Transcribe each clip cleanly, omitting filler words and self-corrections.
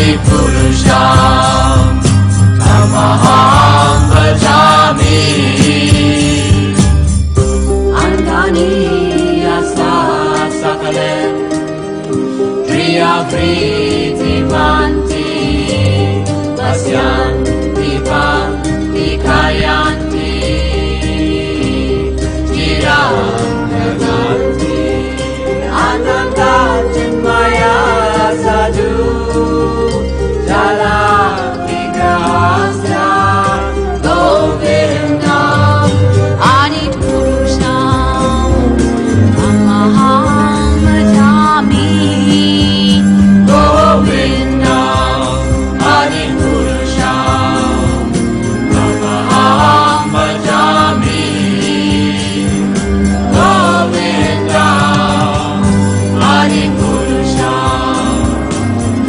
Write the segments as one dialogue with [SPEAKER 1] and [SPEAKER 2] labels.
[SPEAKER 1] Adipurusham Tamaham Bhajami Andani Yasa Sakalem Priya Priti Vanti Pasyanti Panti Kayanti Tiram Naganti Ananda Chinmaya Sadhu Jala Vigrahasya Govindam Adipurusham Tamaham Bhajami Govindam Adipurusham Tamaham Bhajami Govindam Adipurusham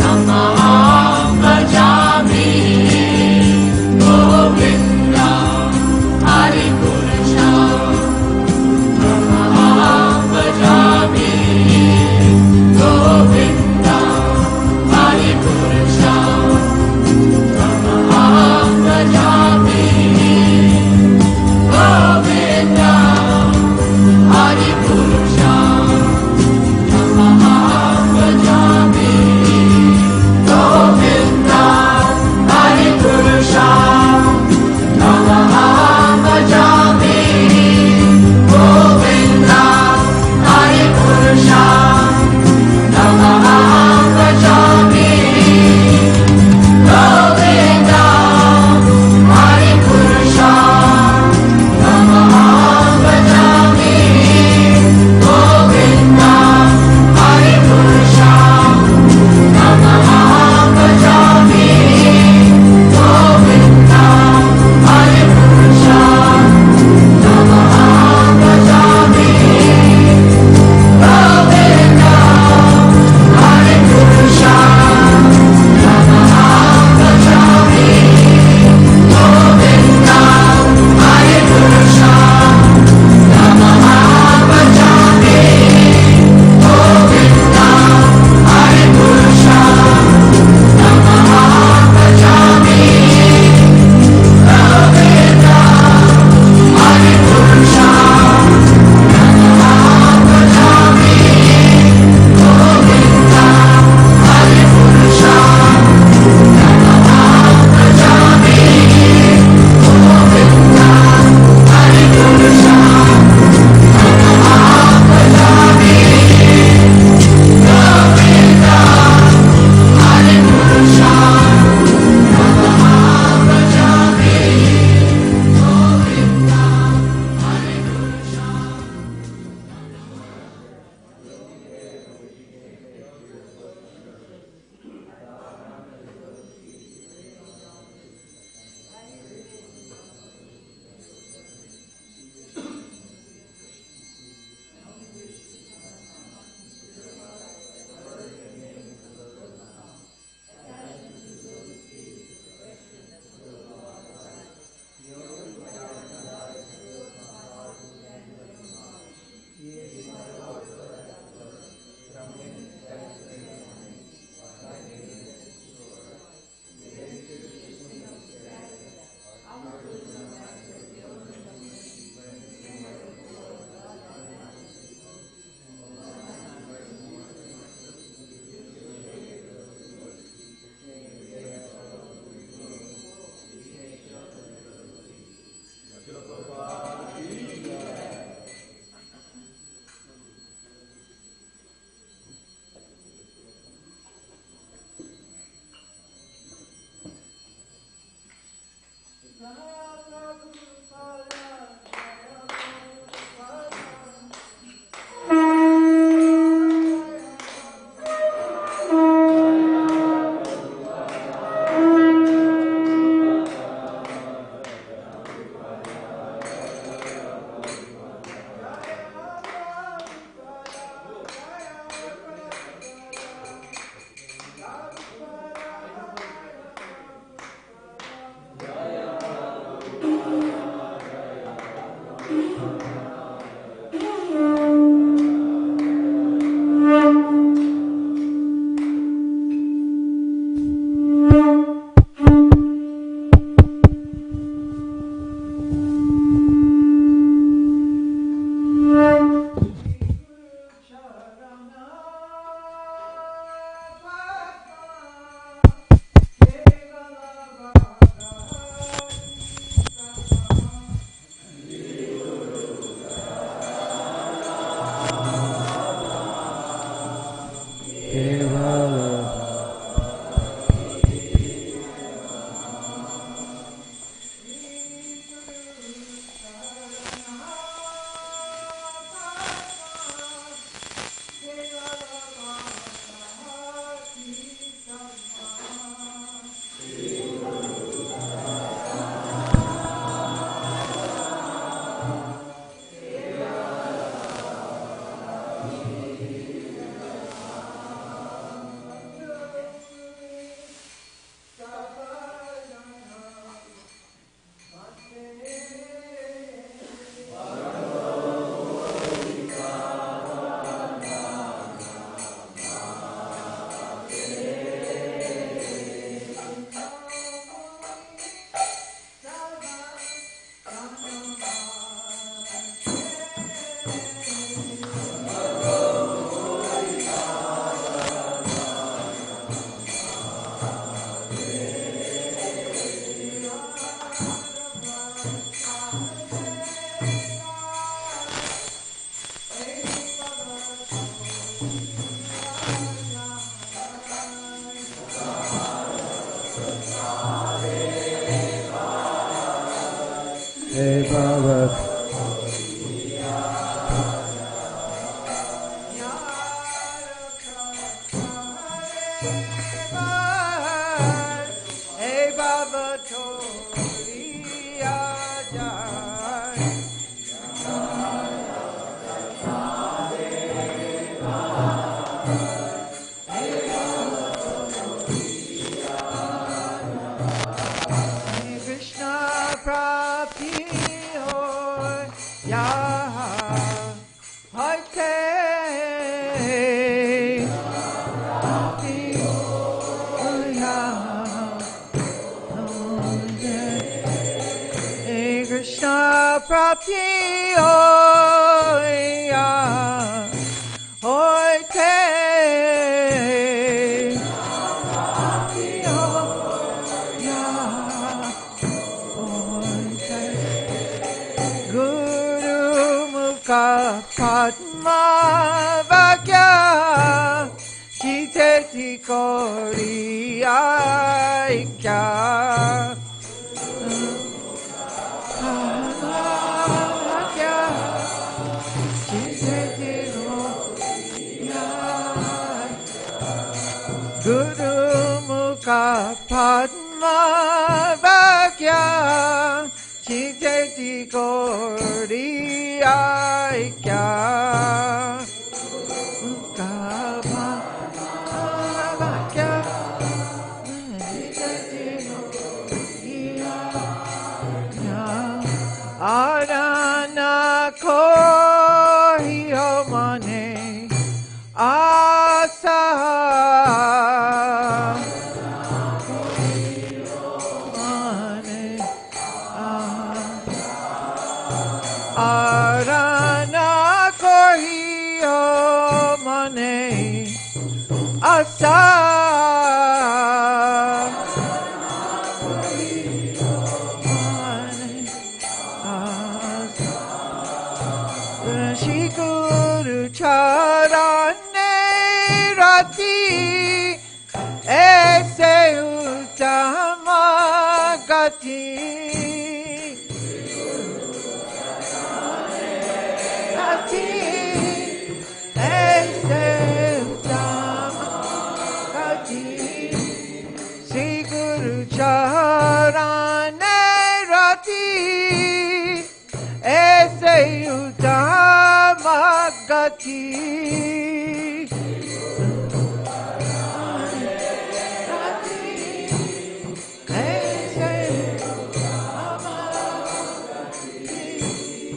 [SPEAKER 1] Tamaham Bhajami Govindam Adipurusham Tamaham Bhajami Govindam Adipurusham Tamaham Bhajami Govindam Adipurusham Tamaham Bhajami Govindam Adipurusham Tamaham Bhajami Govindam Adipurusham Tamaham Bhajami Govindam Adipurusham Tamaham Bhajami Govindam Adipurusham Tamaham Bhajami Govindam Adipurusham Tamaham Bhajami Govindam Adipurusham Tamaham Bhajami Govindam Adipurusham Tamaham Bhajami Govindam Adipurusham Tamaham Bhajami Govindam Adipurusham Tamaham Bhajami Govindam Adipurusham Tamaham Bhajami Govindam Adipurusham Tamaham Bhajami
[SPEAKER 2] work.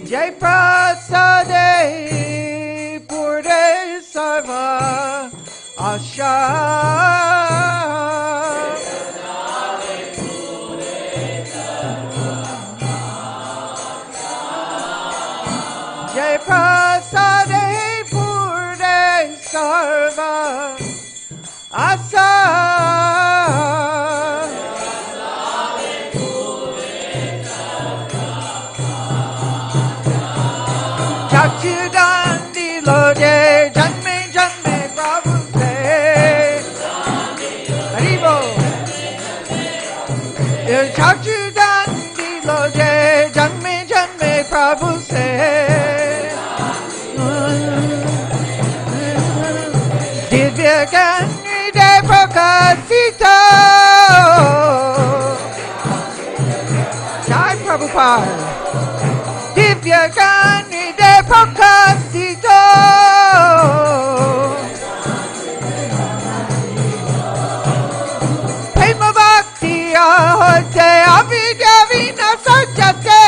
[SPEAKER 2] Jai Prasade Pure Sarva Asha Jai Prasade Pure Sarva Asa Chachudandi Lode Janme Janme Prabhu Se Haribo Chachudandi Lode Janme Janme Prabhu Se Divya Gani De Prakasita Jai Prabhupada Divya Gani De Prakasito Prema Bhakti Ahote Avidya Vina Sajate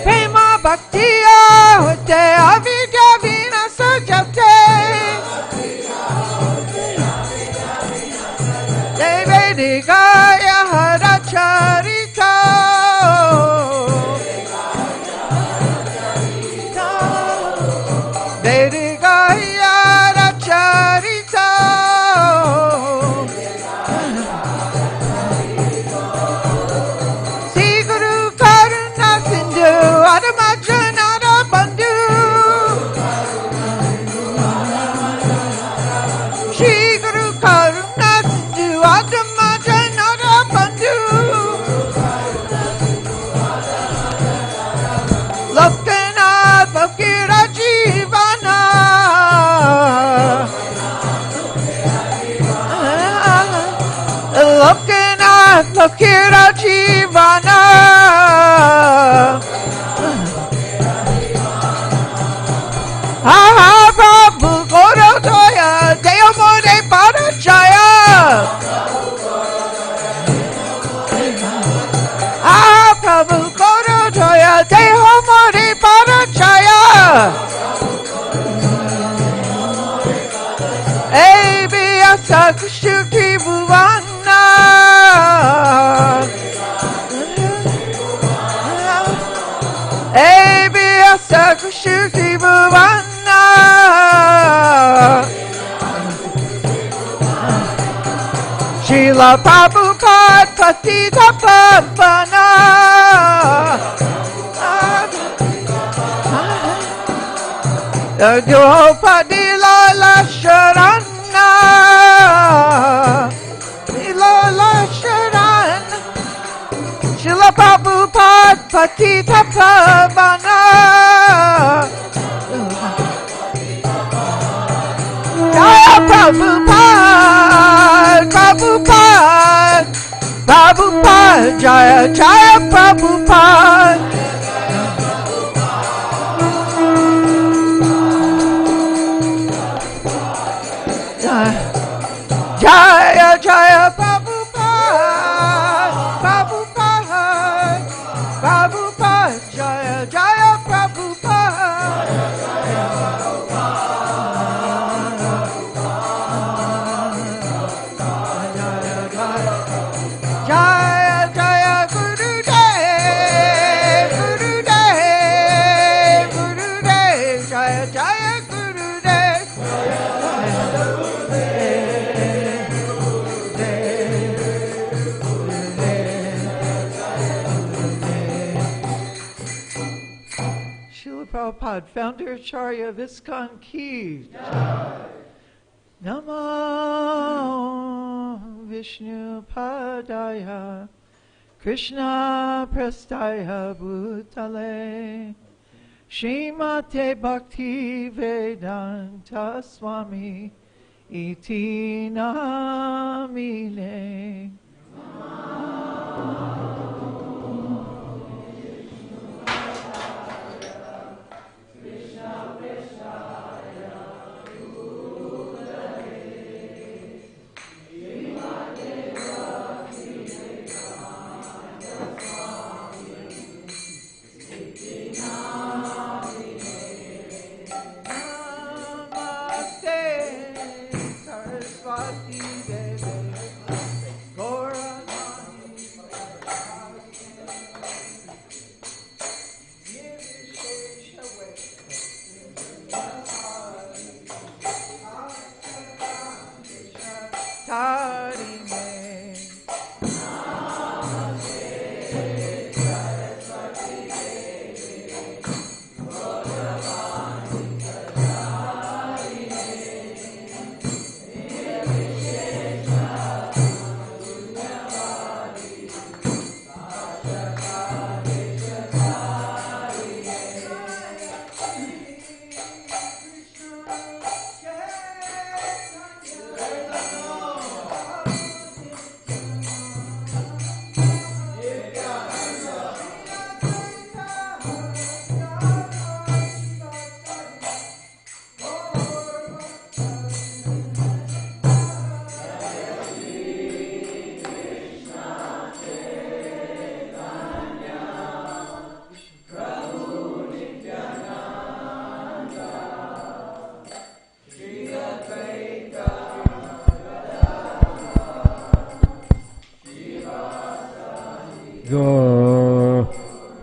[SPEAKER 2] Prema Bhakti Ahote Avidya Vina Sajate Devi Gaya Haracharita Devi Gaya Haracharita Sri Guru Karuna Sindhu Adamajanara Bandhu Jivana. Aha Prabhu Gorodoya Deyamode Parachaya. Aha Prabhu Gorodoya Deyamode Parachaya. Ebiasa Kushuki Bhuvana. Ebiasa Kushuki Bhuvana. Srila Prabhupada Patita Pavana. Draupadi Lala Sharana. Lala Sharana. Srila Prabhupada Patita Pavana. Jaya Prabhupada, Prabhupada, Prabhupada, Jaya Jaya Prabhupada. Jaya Jaya Prabhupada, Prabhupada, Prabhupada, Jaya Jaya Prabhupada. Jaya Jaya Gurudev, Gurudev, Gurudev, Jaya Jaya Gurudev. Srila Prabhupada, founder Acharya of ISKCON Ki. Namo Vishnu Padaya Krishna Prastaya Bhutale Srimate Bhakti Vedanta Swami Iti Namine.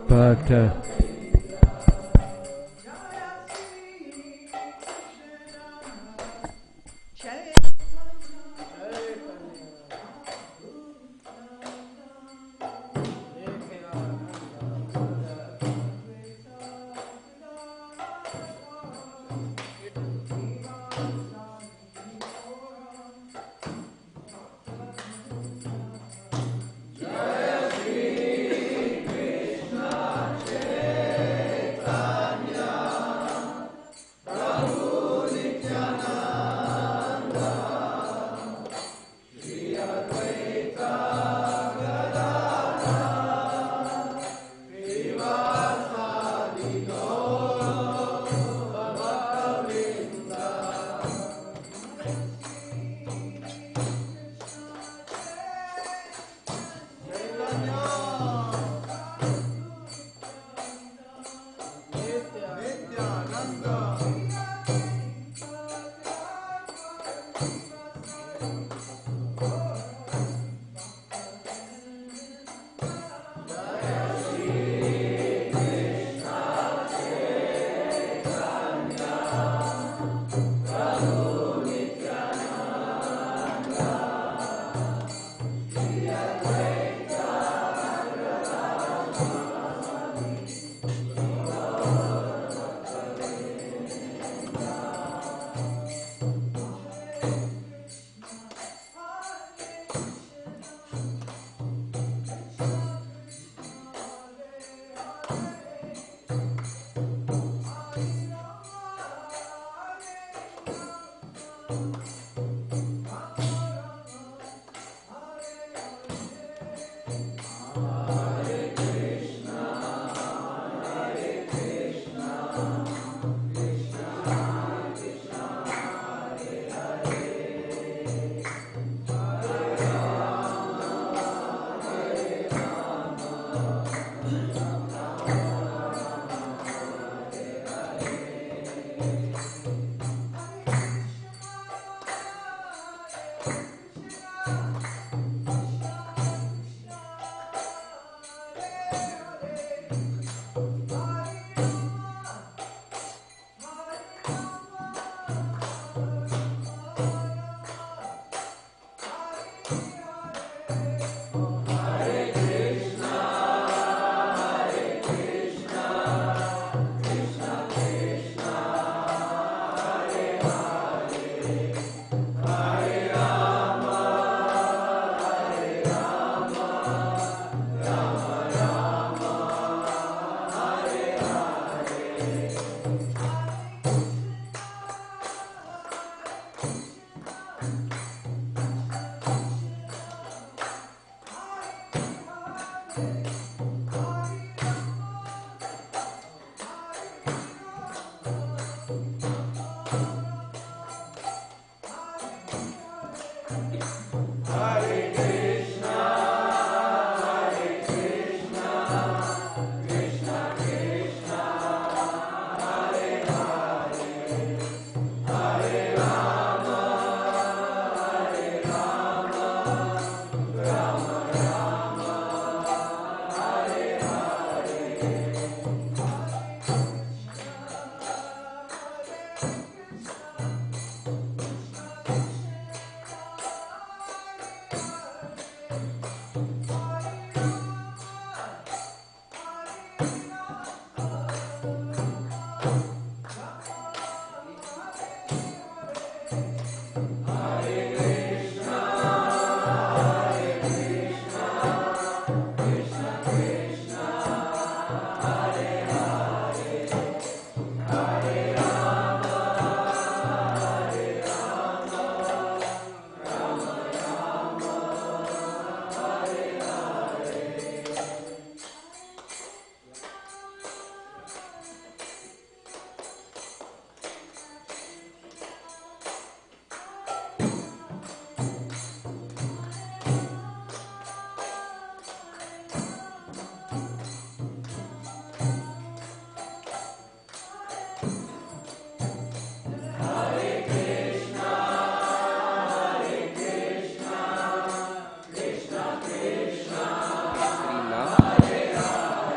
[SPEAKER 2] Gopata.
[SPEAKER 1] Jaya Shri Krishna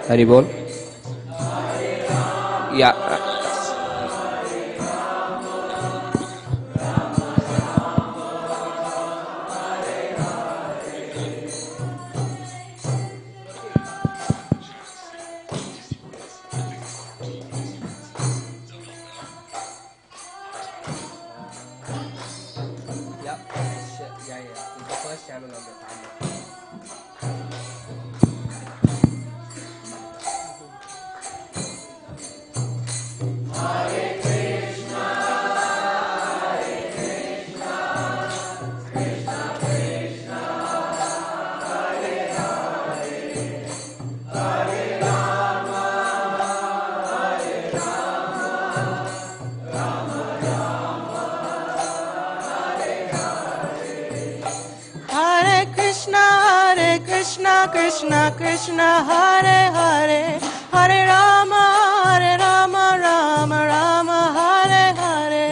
[SPEAKER 3] Hari Bol. Yeah.
[SPEAKER 2] Krishna Krishna Hare Hare Hare Rama Rama Rama Hare Hare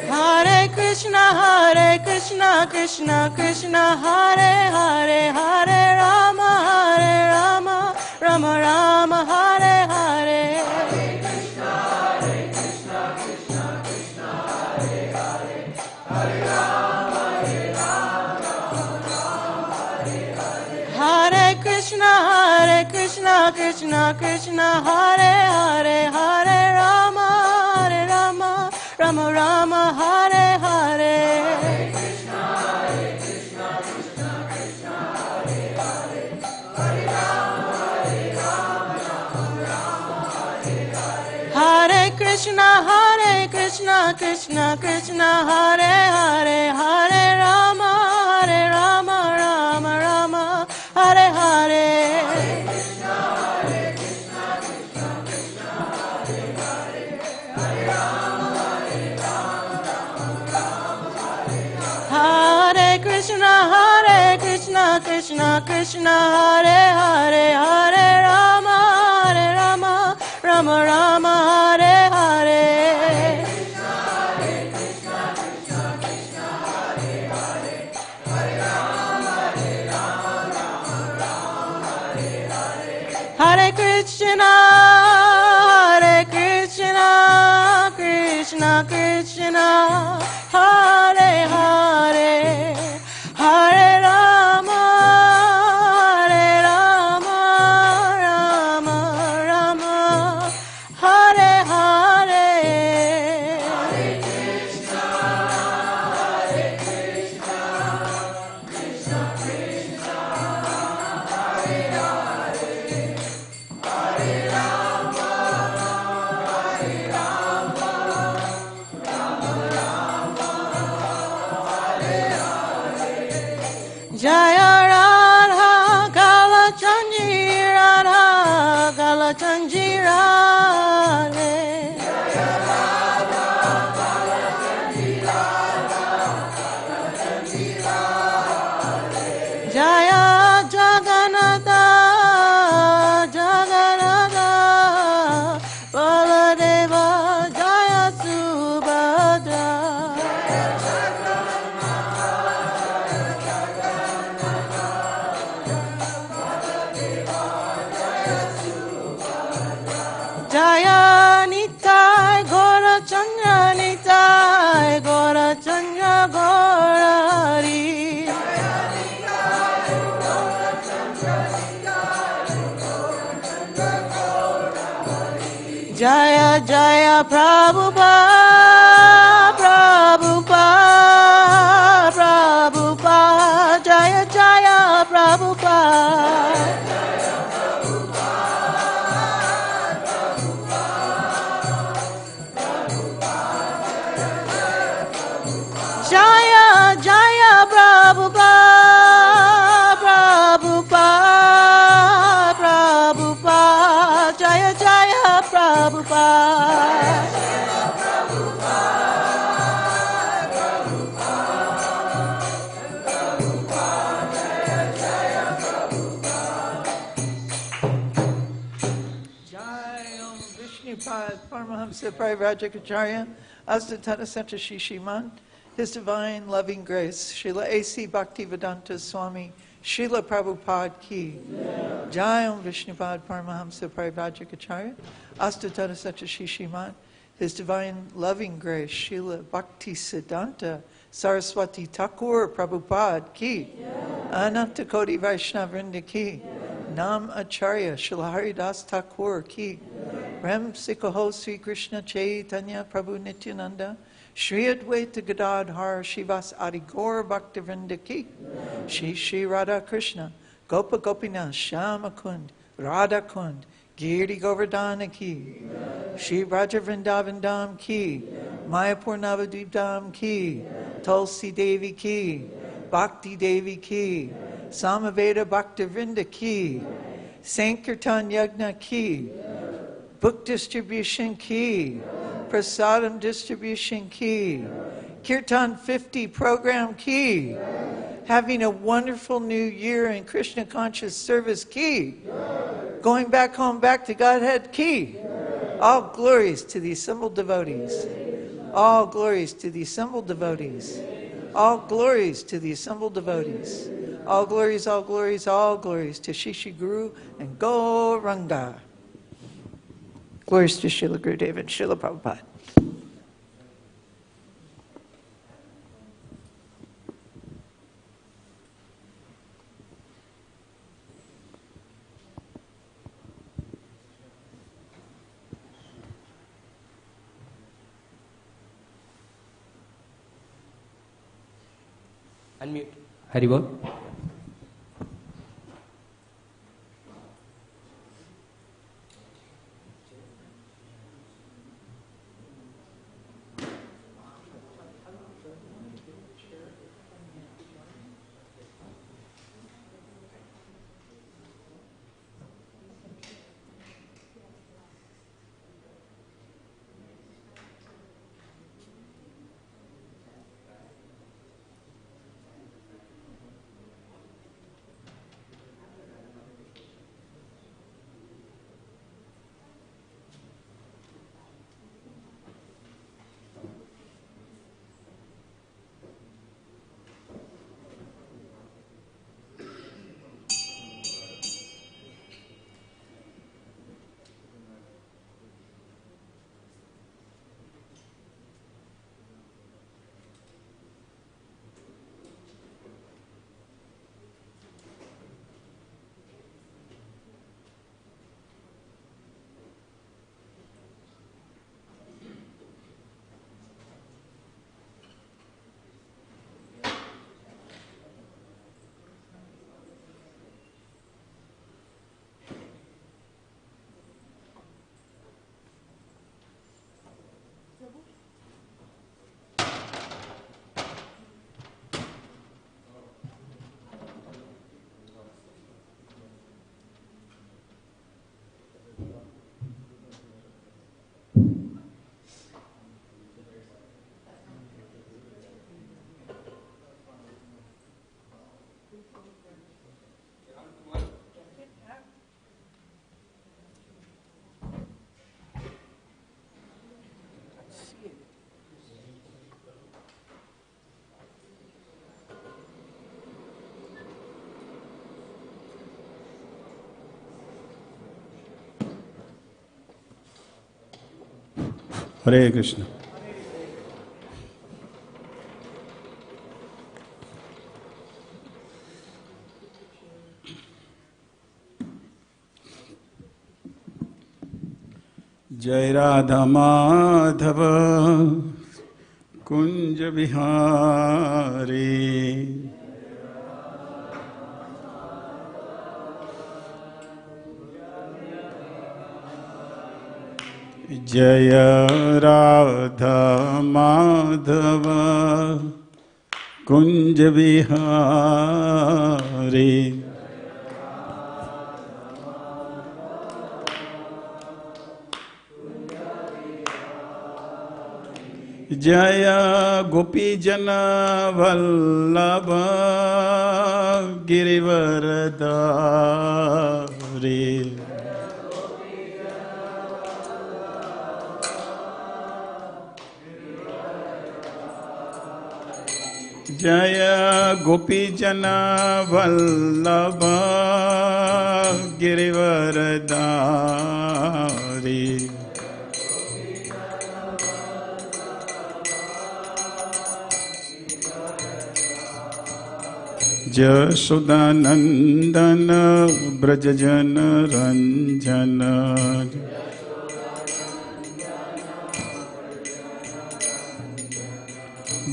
[SPEAKER 2] Hare Krishna Krishna Krishna Hare Hare Hare Rama Rama Hare Hare Hare Krishna Krishna Krishna Hare Hare Hare Rama Rama Hare Hare Krishna Krishna Hare Hare Hare Rama Rama Hare Hare Krishna Krishna Krishna Hare Hare Hare Rama Hare Hare Hare Krishna Krishna Krishna Hare Hare Hare Rama Rama Hare Hare Krishna Krishna Hare Hare Hare Rama Rama Hare Hare Krishna Krishna Krishna Hare Hare Hare Rama Hare Hare Hare Krishna Krishna Krishna Hare Hare Hare Rama Hare Hare Hare Krishna Krishna Krishna Hare Hare Hare Rama Jaya Radha Kalachandji Radha Kalachandji Radhe Jaya Radha Kalachandji Radha Kalachandji Radhe Jaya Jagannatha Jagannatha Baladeva Jaya Subhadra Jaya Nitai Gora Chandra Nitai Gora Chandra Gorari Jaya Nitai Gora Chandra Nitai Gora Chandra Gorari Jaya Jaya Prabhupada Prabhupada Prabhupada Jaya Jaya Prabhupada Jaya Jaya Prabhupada Prabhupada Prabhupada Jaya Jaya Prabhupada
[SPEAKER 3] Paramahamsa Parivrajacharya, Astatana Santa Shishiman, His Divine Loving Grace, Srila A.C. Bhaktivedanta Swami, Srila Prabhupada Ki, Jai Om Vishnupad Paramahamsa Parivrajacharya, Astatana Santa Shishiman, His Divine Loving Grace, Srila Bhaktisiddhanta Saraswati Thakur Prabhupada Ki, Ananta Koti Vaishnavrinda Ki, Nam Acharya Srila Haridas Thakur Ki, Rem Sikaho Sri Krishna Chaitanya Prabhu Nityananda, Shri Advaita Gadadhar Shivas Adigor Bhaktivinoda Ki, Shri Radha Krishna, Gopa Gopinath Shama Kund, Radha Kund, Giri Govardhana Ki, Shri Braja Vrindavan Dham Ki, Mayapur Navadvip Dham Ki, Tulsi Devi Ki, Bhakti Devi Ki, Samaveda Bhaktivinoda Ki, Sankirtan Yagna Ki, Book Distribution Ki, Prasadam Distribution Ki, Kirtan 50 Program Ki, having a wonderful new year in Krishna Conscious Service Ki, going back home, back to Godhead Ki. All glories to the assembled devotees. All glories to the assembled devotees. All glories to the assembled devotees. All glories, all glories, all glories to Shishi Guru and Gauranga. Glories to Srila Gurudev and Srila Prabhupada.
[SPEAKER 4] Unmute. Haribol.
[SPEAKER 5] Hare Krishna. Jai Radha Madhava Kunja Vihari Jaya Radha Madhava Kunja Vihari Jaya Gopijana Vallabha Girivaradari जय गोपीजन वल्लभ गिरिवरधारी जशोदानंदन ब्रजजन रंजन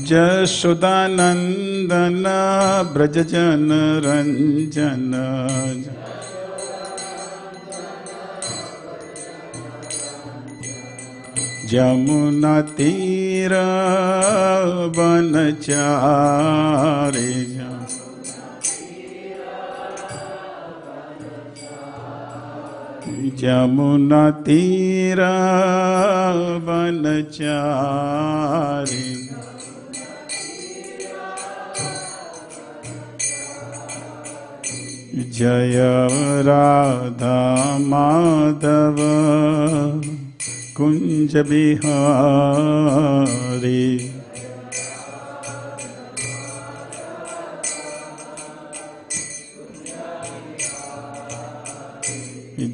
[SPEAKER 5] जशोदानंदन ब्रजजन रंजन जमुना तीर वनचारी जमुना तीर वनचारी जय राधा माधव कुंज बिहारी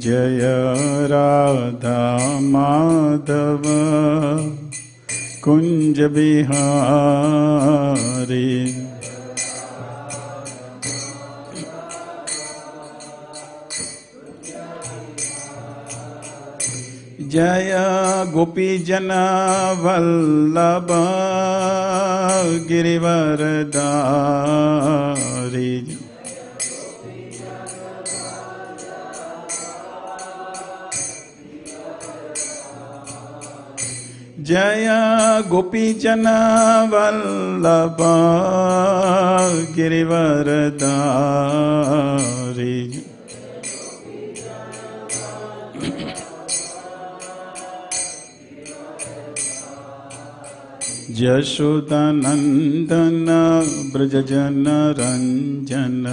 [SPEAKER 5] जय राधा माधव कुंज बिहारी जय गोपीजन वल्लभ गिरिवरधारी जय गोपीजन वल्लभ गिरिवरधारी जशोदानंदन ब्रजजन रंजन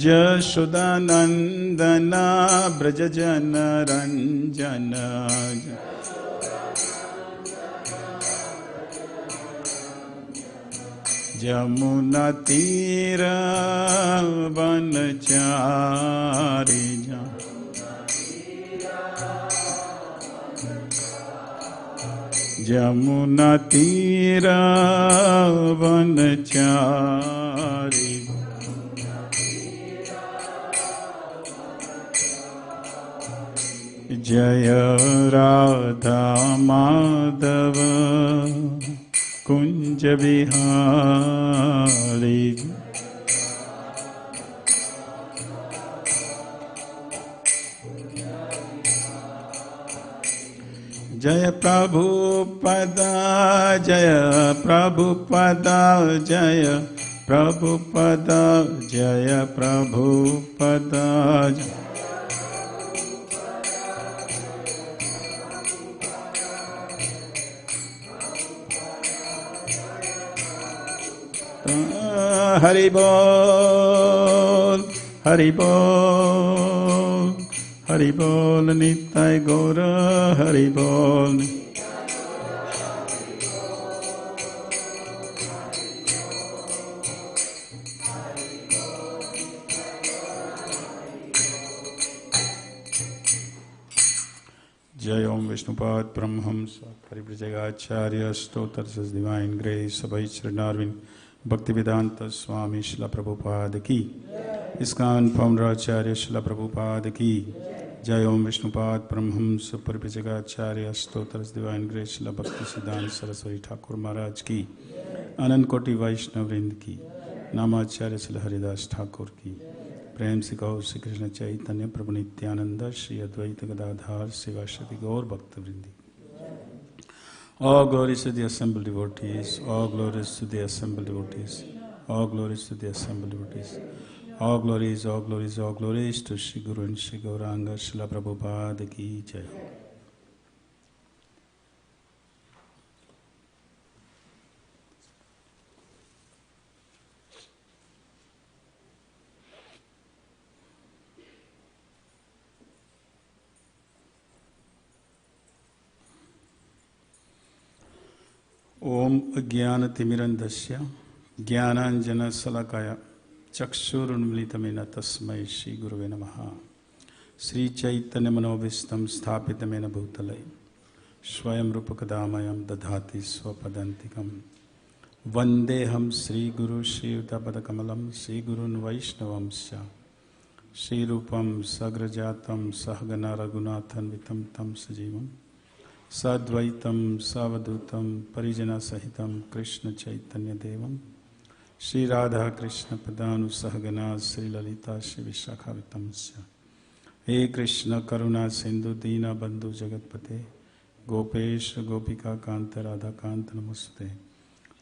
[SPEAKER 5] जशोदानंदन ब्रजजन रंजन जमुना तीर वनचारी जमुना तीर वनचारी जय राधा माधव कुंज बिहारी जय प्रभुपदा जय प्रभुपदा जय प्रभुपदा जय प्रभुपदा हरि बोल हरि बोल हरि बोल निताय गौर हरि बोल जय ओम विष्णुपाद परमहंस परिव्रजगाचार्य स्तोत्र डिवाइन ग्रेस सबै श्रीनारायण भक्ति वेदांत स्वामी शिला प्रभुपाद की इस्कॉन फाउंडर आचार्य शिला प्रभुपाद की जय ओम विष्णुपाद परमहंस परिव्रजगाचार्य स्तोत्र डिवाइन ग्रेस शिला भक्ति सिद्धांत सरस्वती ठाकुर महाराज की अनंत कोटि वैष्णव वृंद की नामाचार्य शिला हरिदास ठाकुर की प्रेम से गौ श्री कृष्ण चैतन्य प्रभु नित्यानंद श्री अद्वैत गदाधार शिवाशति गौर भक्त वृंदी All glories to the assembled devotees, all glories to the assembled devotees, all glories to the assembled devotees, all glories, all glories, all glories to Shri Guru and Shri Gauranga Srila Prabhupada ki jai. ओम अज्ञानतिमिरन्धस्य ज्ञानाञ्जनशलाकया चक्षुरुन्मीलितमेन तस्मै श्रीगुरुवे नमः। श्रीचैतन्यमनोभीष्टं स्थापितमेन भूतले स्वयं रूपकदामयं दधाति स्वपदान्तिकं। वन्देऽहं श्रीगुरु श्रीयुतपदकमलं श्रीगुरून् वैष्णवंश्च श्रीरूपं सग्रजातं सहगना रघुनाथान्वितं तं सजीवं सद्वैतं सवधूतं परिजनसहितं कृष्णचैतन्यदेवं श्रीराधाकृष्णपदानुसहगना श्रीललिता श्रीविशाखावितंश्च। हे कृष्ण करुणा सिंधु दीनबंधु जगतपते गोपेश गोपिका कांत राधा कांत नमस्ते।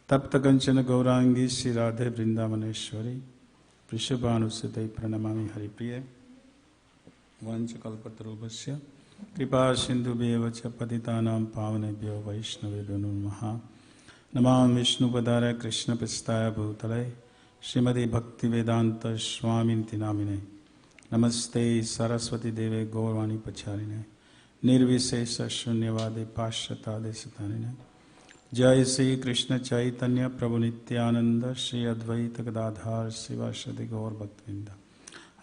[SPEAKER 5] तप्त कंचन गौरांगी श्री राधे वृंदावनेश्वरी वृषभानुसुते प्रणमामि हरिप्रिय। वंशकल्पतरुभ्यश्च कृपा सिन्धुभ्येव च पतितानां पावनेभ्यो वैष्णवेभ्यो नमः। नमामि विष्णुपदाय कृष्णपृष्ठाय भूतले श्रीमद् भक्तिवेदान्त स्वामिनिति नामिने। नमस्ते सरस्वती देवे गौरवाणी प्रचारिणे निर्विशेष शून्यवादे पाश्चात्यादेशतारिणे। जय श्री कृष्ण चैतन्य प्रभु नित्यानंद श्री अद्वैत गदाधर शिवासादि गौर भक्तवृंद।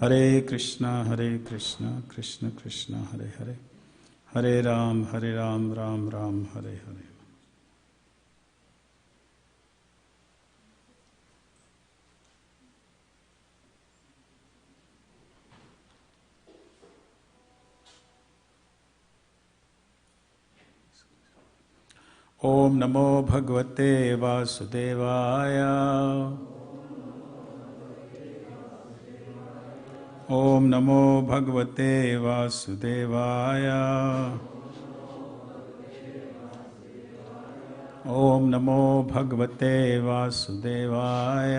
[SPEAKER 5] हरे कृष्ण कृष्ण कृष्ण हरे हरे, हरे राम राम राम हरे हरे। ओम नमो भगवते वासुदेवाय। ओम नमो भगवते वासुदेवाय। ओम नमो भगवते वासुदेवाय।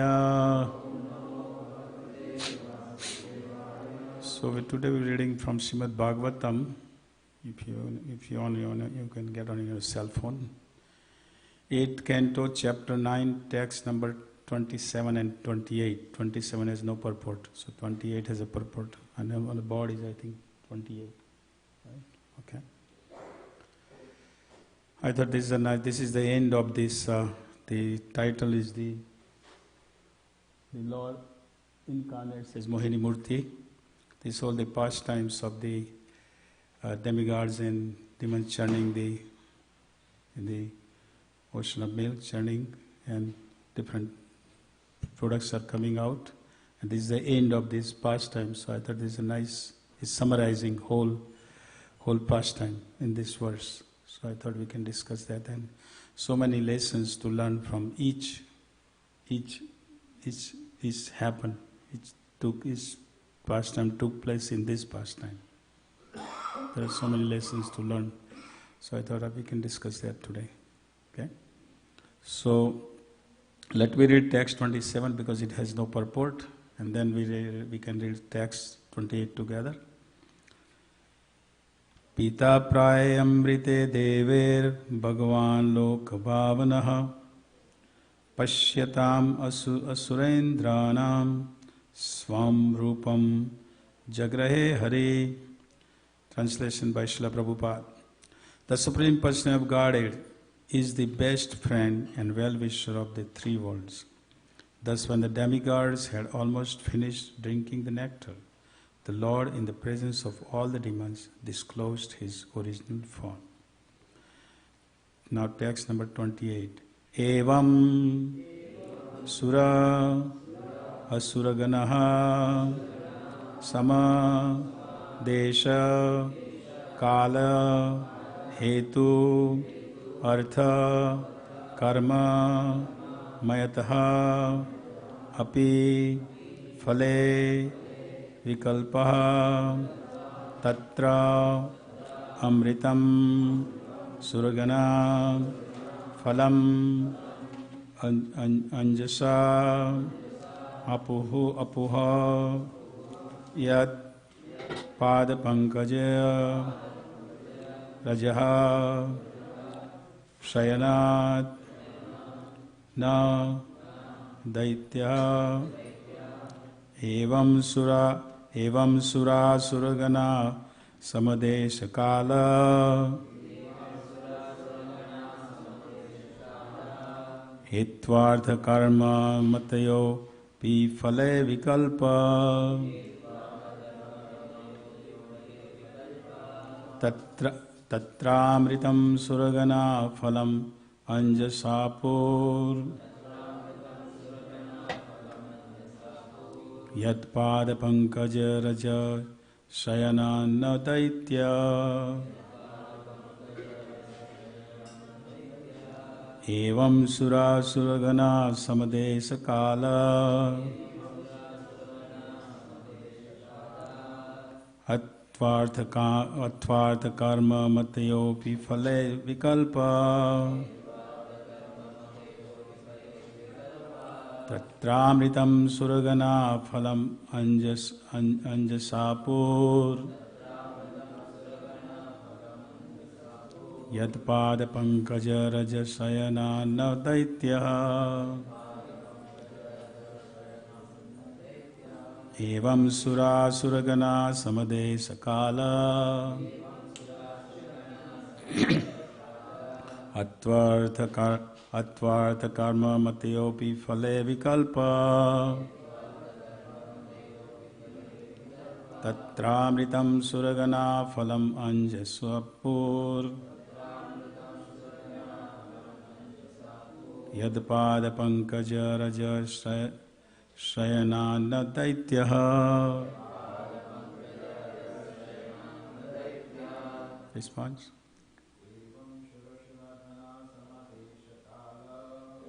[SPEAKER 5] So today we're reading from Srimad-Bhagavatam. If you want, you can get on your cell phone. 8th Canto, Chapter 9, text number 27 and 28. 27 has no purport, so 28 has a purport. And on the board is, I think, 28. Right? Okay. I thought this is the end of this. The title is the Lord incarnates as Mohini-murti. These all the pastimes of the demigods and demons churning in the ocean of milk, churning, and different products are coming out. And this is the end of this pastime. So I thought this is a nice, it's summarizing whole pastime in this verse. So I thought we can discuss that, and so many lessons to learn from each happened. Each pastime took place in this pastime. There are so many lessons to learn. So I thought that we can discuss that today. Okay? So let me read text 27 because it has no purport, and then we can read text 28 together. Pita prayamrite dever bhagavan loka bhavanaha pashyatam asurendranam swam rupam jagrahe hari. Translation by Srila Prabhupada. The Supreme Person of Godhead is the best friend and well-wisher of the three worlds. Thus, when the demigods had almost finished drinking the nectar, the Lord, in the presence of all the demons, disclosed his original form. Now, text number 28. Evam sura asuraganaha sama desha kala hetu artha karma mayataha api phale vikalpaha tatra amritam suragana phalam anjasa apuha yat pada pankajaya rajaha shayanat na daitya evam sura suragana samadesha kala Hitvartha karma matayo pi phale vikalpa Tatramritam suragana phalam anjasapur Yatpada pankaja raja shayanana daitya Evam sura suragana samadesa kala Atvartha karma matayopi phale vikalpa Tatramritam suragana phalam anjasapur Yatpada pankaja rajasayana daitya Evam sura suragana samade sakala Atvartha karma matayopi phale vikalpa Tatramritam suragana phalam anjasapur Yadpada pankaja raja shayanana daityaha. Response?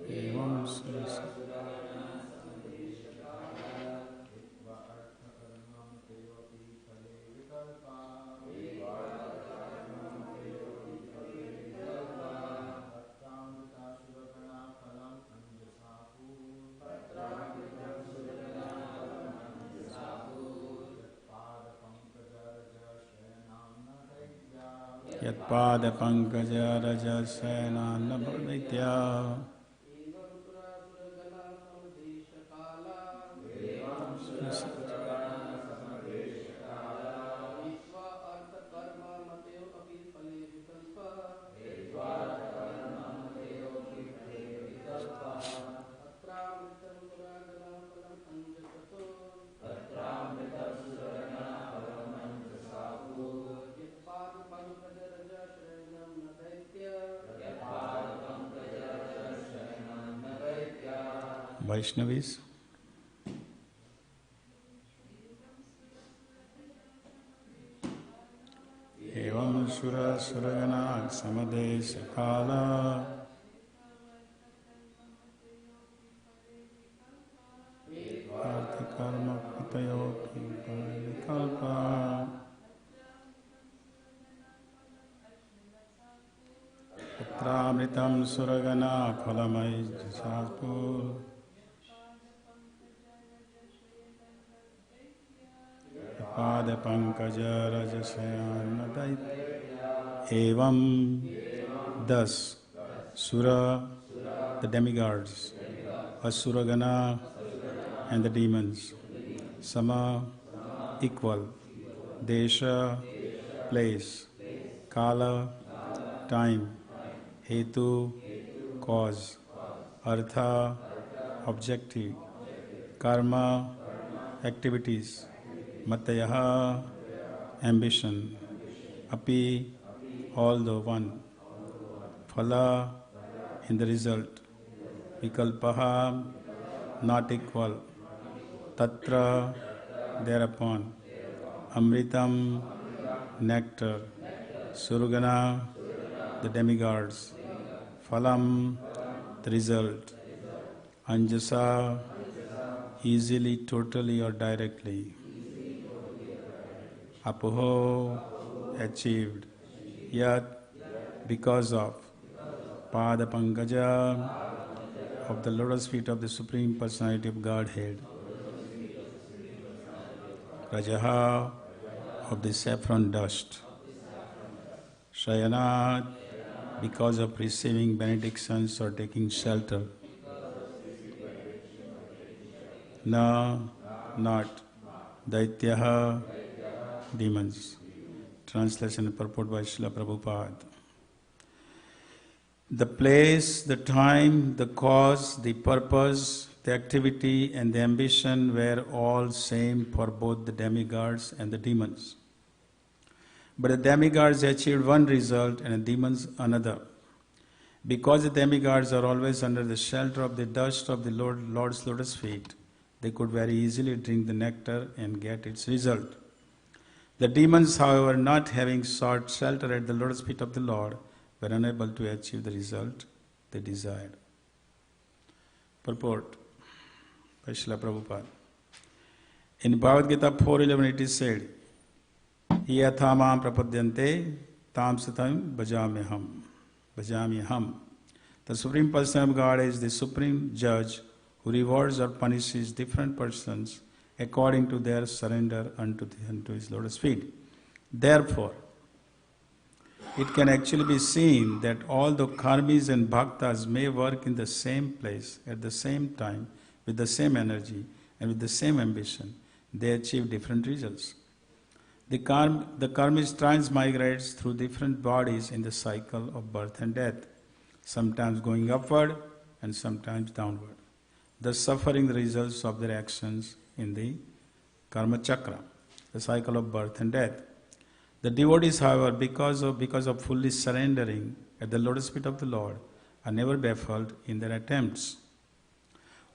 [SPEAKER 5] Evam Yatpada pankaja raja shayanana daitya. Vaishnavis. Evam sura suragana samade sakala Artha karma patayo vikalpa Tatramritam suragana phalamai jasapur Pada pankaja rajasayana daitya. Evam, thus, Sura, the demigods, Asuragana, and the demons, Sama, equal, Desha, place, Kala, time, Hetu, cause, Artha, objective, Karma, activities, Matayaha, ambition, Api, although one, Phala, in the result, Vikalpaha, not equal, Tatra, thereupon, Amritam, nectar, Surgana, the demigods, Phalam, the result, Anjasa, easily, totally or directly, Apoho, achieved, Yat, because of, Pada Pankaja, of the lotus feet of the Supreme Personality of Godhead, Rajaha, of the saffron dust, Shayanat, because of receiving benedictions or taking shelter, Na, not, Daityaha, demons. Translation and purport by Srila Prabhupada. The place, the time, the cause, the purpose, the activity and the ambition were all same for both the demigods and the demons. But the demigods achieved one result and the demons another. Because the demigods are always under the shelter of the dust of the Lord's lotus feet, they could very easily drink the nectar and get its result. The demons, however, not having sought shelter at the lotus feet of the Lord, were unable to achieve the result they desired. Purport by Srila Prabhupada. In Bhagavad Gita 4.11 it is said, Yathāmāṁ prapadyante tam satam bhajāmyaham. The Supreme Person of God is the Supreme Judge who rewards or punishes different persons according to their surrender unto His lotus feet. Therefore, it can actually be seen that although karmis and bhaktas may work in the same place at the same time with the same energy and with the same ambition, they achieve different results. The karmis transmigrates through different bodies in the cycle of birth and death, sometimes going upward and sometimes downward, thus suffering the results of their actions in the karma chakra, the cycle of birth and death. The devotees, however, because of fully surrendering at the lotus feet of the Lord, are never baffled in their attempts.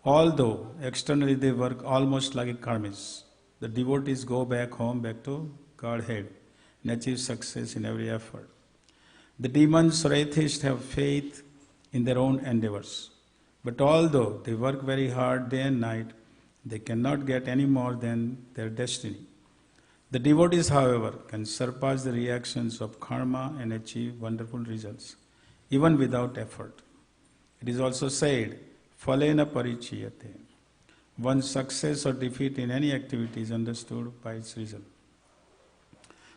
[SPEAKER 5] Although externally they work almost like a karmis, the devotees go back home, back to Godhead, and achieve success in every effort. The demons or atheists have faith in their own endeavors, but although they work very hard day and night, they cannot get any more than their destiny. The devotees, however, can surpass the reactions of karma and achieve wonderful results, even without effort. It is also said, phalena parichiyate. One's success or defeat in any activity is understood by its result.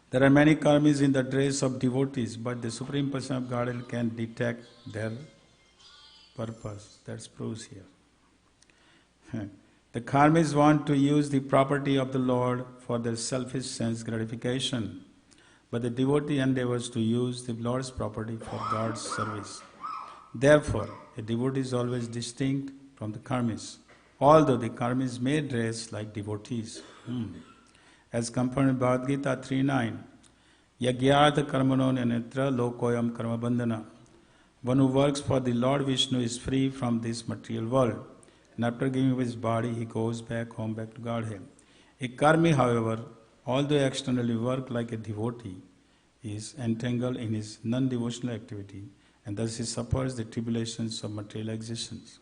[SPEAKER 5] There are many karmis in the dress of devotees, but the Supreme Person of Godhead can detect their purpose. That's proves here. The karmis want to use the property of the Lord for their selfish sense gratification, but the devotee endeavors to use the Lord's property for God's service. Therefore, a devotee is always distinct from the karmis, although the karmis may dress like devotees. As confirmed in Bhagavad Gita 3.9, Yagyartha karmano netra lokoyam karma bandhana. One who works for the Lord Vishnu is free from this material world, and after giving up his body, he goes back home, back to Godhead. A karmi, however, although externally work like a devotee, is entangled in his non-devotional activity, and thus he suffers the tribulations of material existence.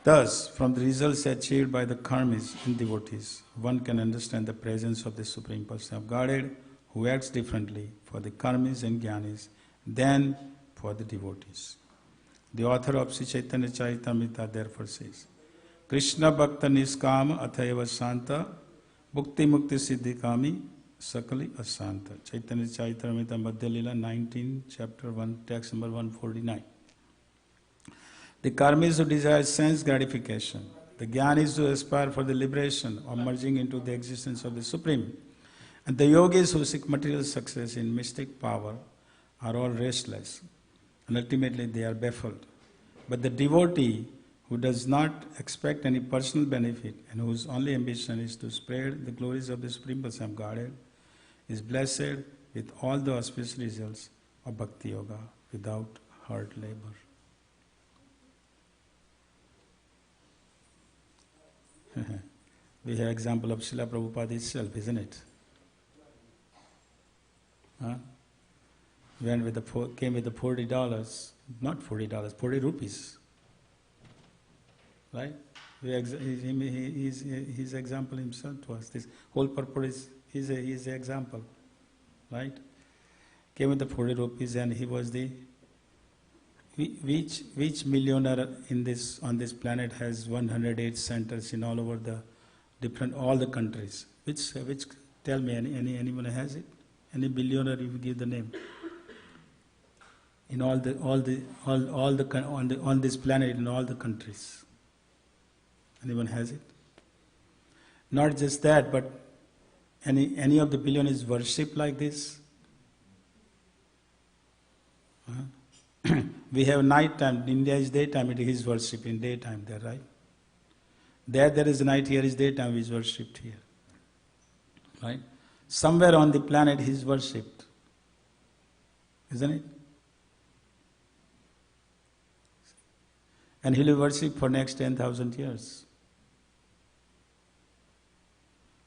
[SPEAKER 5] Thus, from the results achieved by the karmis and devotees, one can understand the presence of the Supreme Person of Godhead, who acts differently for the karmis and jnanis than for the devotees. The author of Sri Chaitanya Charitamrita therefore says, Krishna Bhakta Niskama Athayava Santa Bhukti Mukti Siddhi Kami Sakali Asanta. Chaitanya Charitamrita Madhya Lila 19, chapter 1, text number 149. The karmis who desire sense gratification, the jnanis who aspire for the liberation or merging into the existence of the Supreme, and the yogis who seek material success in mystic power are all restless, and ultimately they are baffled. But the devotee who does not expect any personal benefit and whose only ambition is to spread the glories of the Supreme Person of Godhead is blessed with all the auspicious results of Bhakti Yoga without hard labor. We have example of Srila Prabhupada itself, isn't it? Came with the $40, not $40, 40 rupees. Right? His example himself was this whole purpose is his example. Right? Came with the 40 rupees and he was the which millionaire on this planet has 108 centers in all over all the countries? Which tell me anyone has it? Any billionaire, if you give the name. In on this planet, in all the countries. Anyone has it? Not just that, but any of the billionaires worship like this? We have night time. India is daytime. It is worship in daytime there, right? There is night. Here is daytime. He is worshipped here, right? Somewhere on the planet he is worshipped, isn't it? And he will worship for next 10,000 years.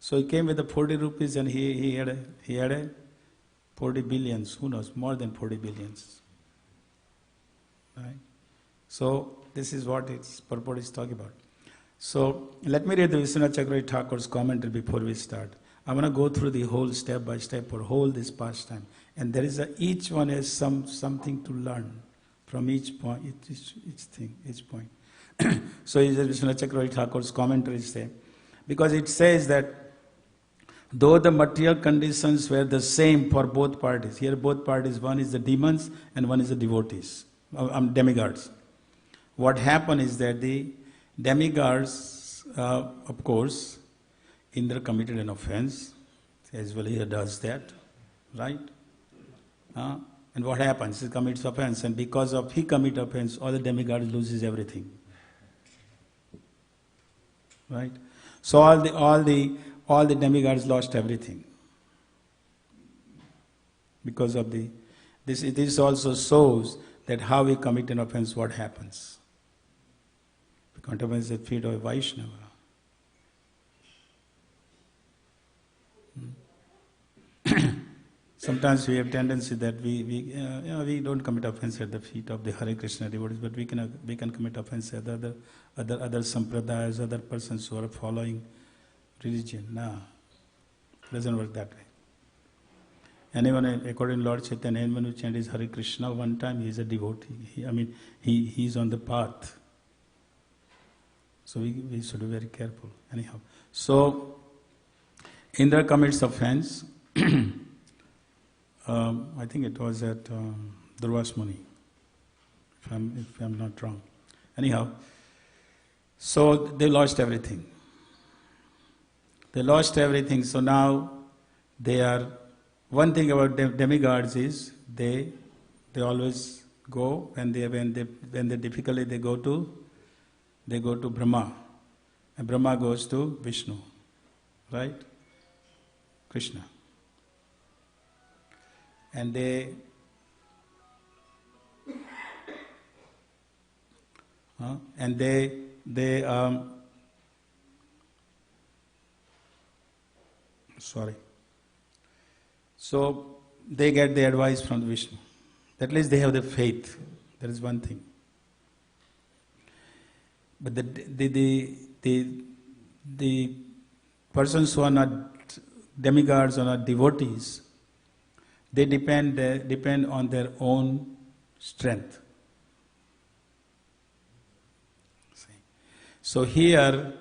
[SPEAKER 5] So he came with the 40 rupees and he had a 40 billions, who knows, more than 40 billions. Right? So this is what its purport is talking about. So let me read the Vishwanath Chakravarti Thakur's commentary before we start. I'm going to go through the whole step by step or whole this pastime. And there is each one has something to learn from each point, each point. So Vishwanath Chakravarti Thakur's commentary say, because it says that though the material conditions were the same for both parties, here both parties, one is the demons and one is the devotees, demigods. What happened is that the demigods, of course, Indra committed an offense, as well he does that, right? And what happens? He commits offense, and because of he commit offense, all the demigods loses everything, right? So all the demigods lost everything because of this also shows that how we commit an offense, what happens. We commit offense at the feet of a Vaishnava. Sometimes we have tendency that we don't commit offense at the feet of the Hare Krishna devotees, but we can commit offense at other sampradayas, other persons who are following religion. No, it doesn't work that way. Anyone, according to Lord Chaitanya, anyone who chanted Hare Krishna one time, he is a devotee. He is on the path. So we should be very careful. Anyhow, so Indra commits offense. I think it was at Durvas Muni, if I'm not wrong. Anyhow, so they lost everything. They lost everything. So now they are. One thing about demigods is they always go when they difficulty they go to Brahma, and Brahma goes to Vishnu, right? Krishna. And so they get the advice from Vishnu. At least they have the faith. That is one thing. But the persons who are not demigods or not devotees, they depend on their own strength. So here,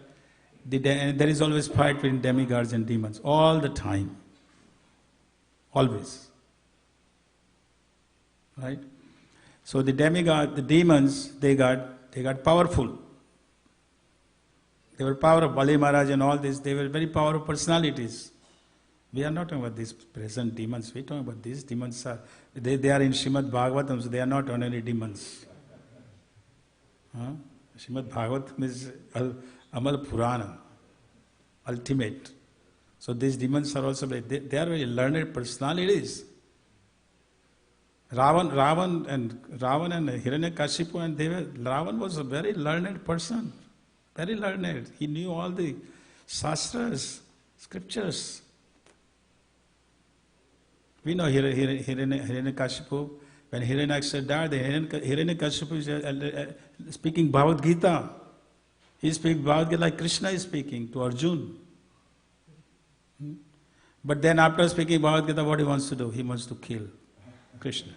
[SPEAKER 5] there is always fight between demigods and demons all the time, always, right? So the demons, they got powerful. They were powerful. Bali Maharaj and all this, they were very powerful personalities. We are not talking about these present demons. We are talking about these demons. They are in Srimad-Bhagavatam, so they are not ordinary demons. Srimad-Bhagavatam is Amal Purana, ultimate. So these demons are also, they are very learned personalities. Ravan and Hiranyakashipu, and Ravan was a very learned person. Very learned. He knew all the shastras, scriptures. We know Hiranyakashipu, when Hiranyakashipu died, Hiranyakashipu is speaking Bhagavad Gita. He is speaking Bhagavad Gita like Krishna is speaking to Arjuna. But then after speaking Bhagavad Gita, what he wants to do? He wants to kill Krishna.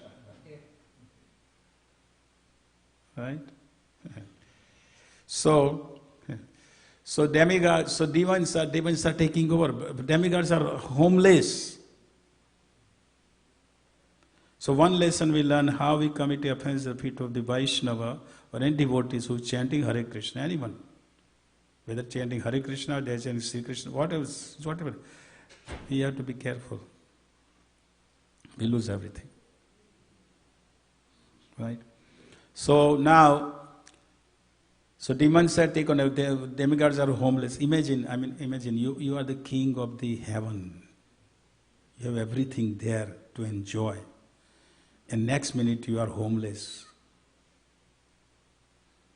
[SPEAKER 5] Right? So demons are taking over. Demigods are homeless. So one lesson we learn how we commit offense at the feet of the Vaishnava or any devotees who are chanting Hare Krishna, anyone. Whether chanting Hare Krishna or they are chanting Sri Krishna, whatever. We have to be careful. We lose everything. Right? So now, so demons said, take on, the demigods are homeless. Imagine you are the king of the heaven. You have everything there to enjoy. And next minute you are homeless.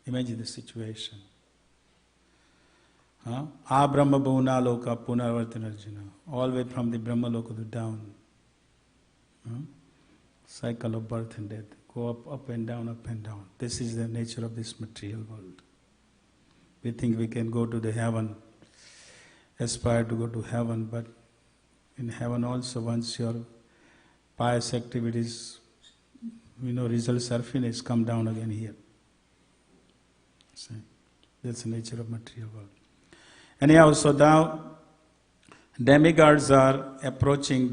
[SPEAKER 5] Imagine the situation. A Brahma Bhuvana Loka Punarvartana Arjuna. All the way from the Brahma Loka to down. Cycle of birth and death. Go up and down, up and down. This is the nature of this material world. We think we can go to the heaven, aspire to go to heaven, but in heaven also, once your pious activities, results are finished, come down again here. See, that's the nature of material world. Anyhow, so now demigods are approaching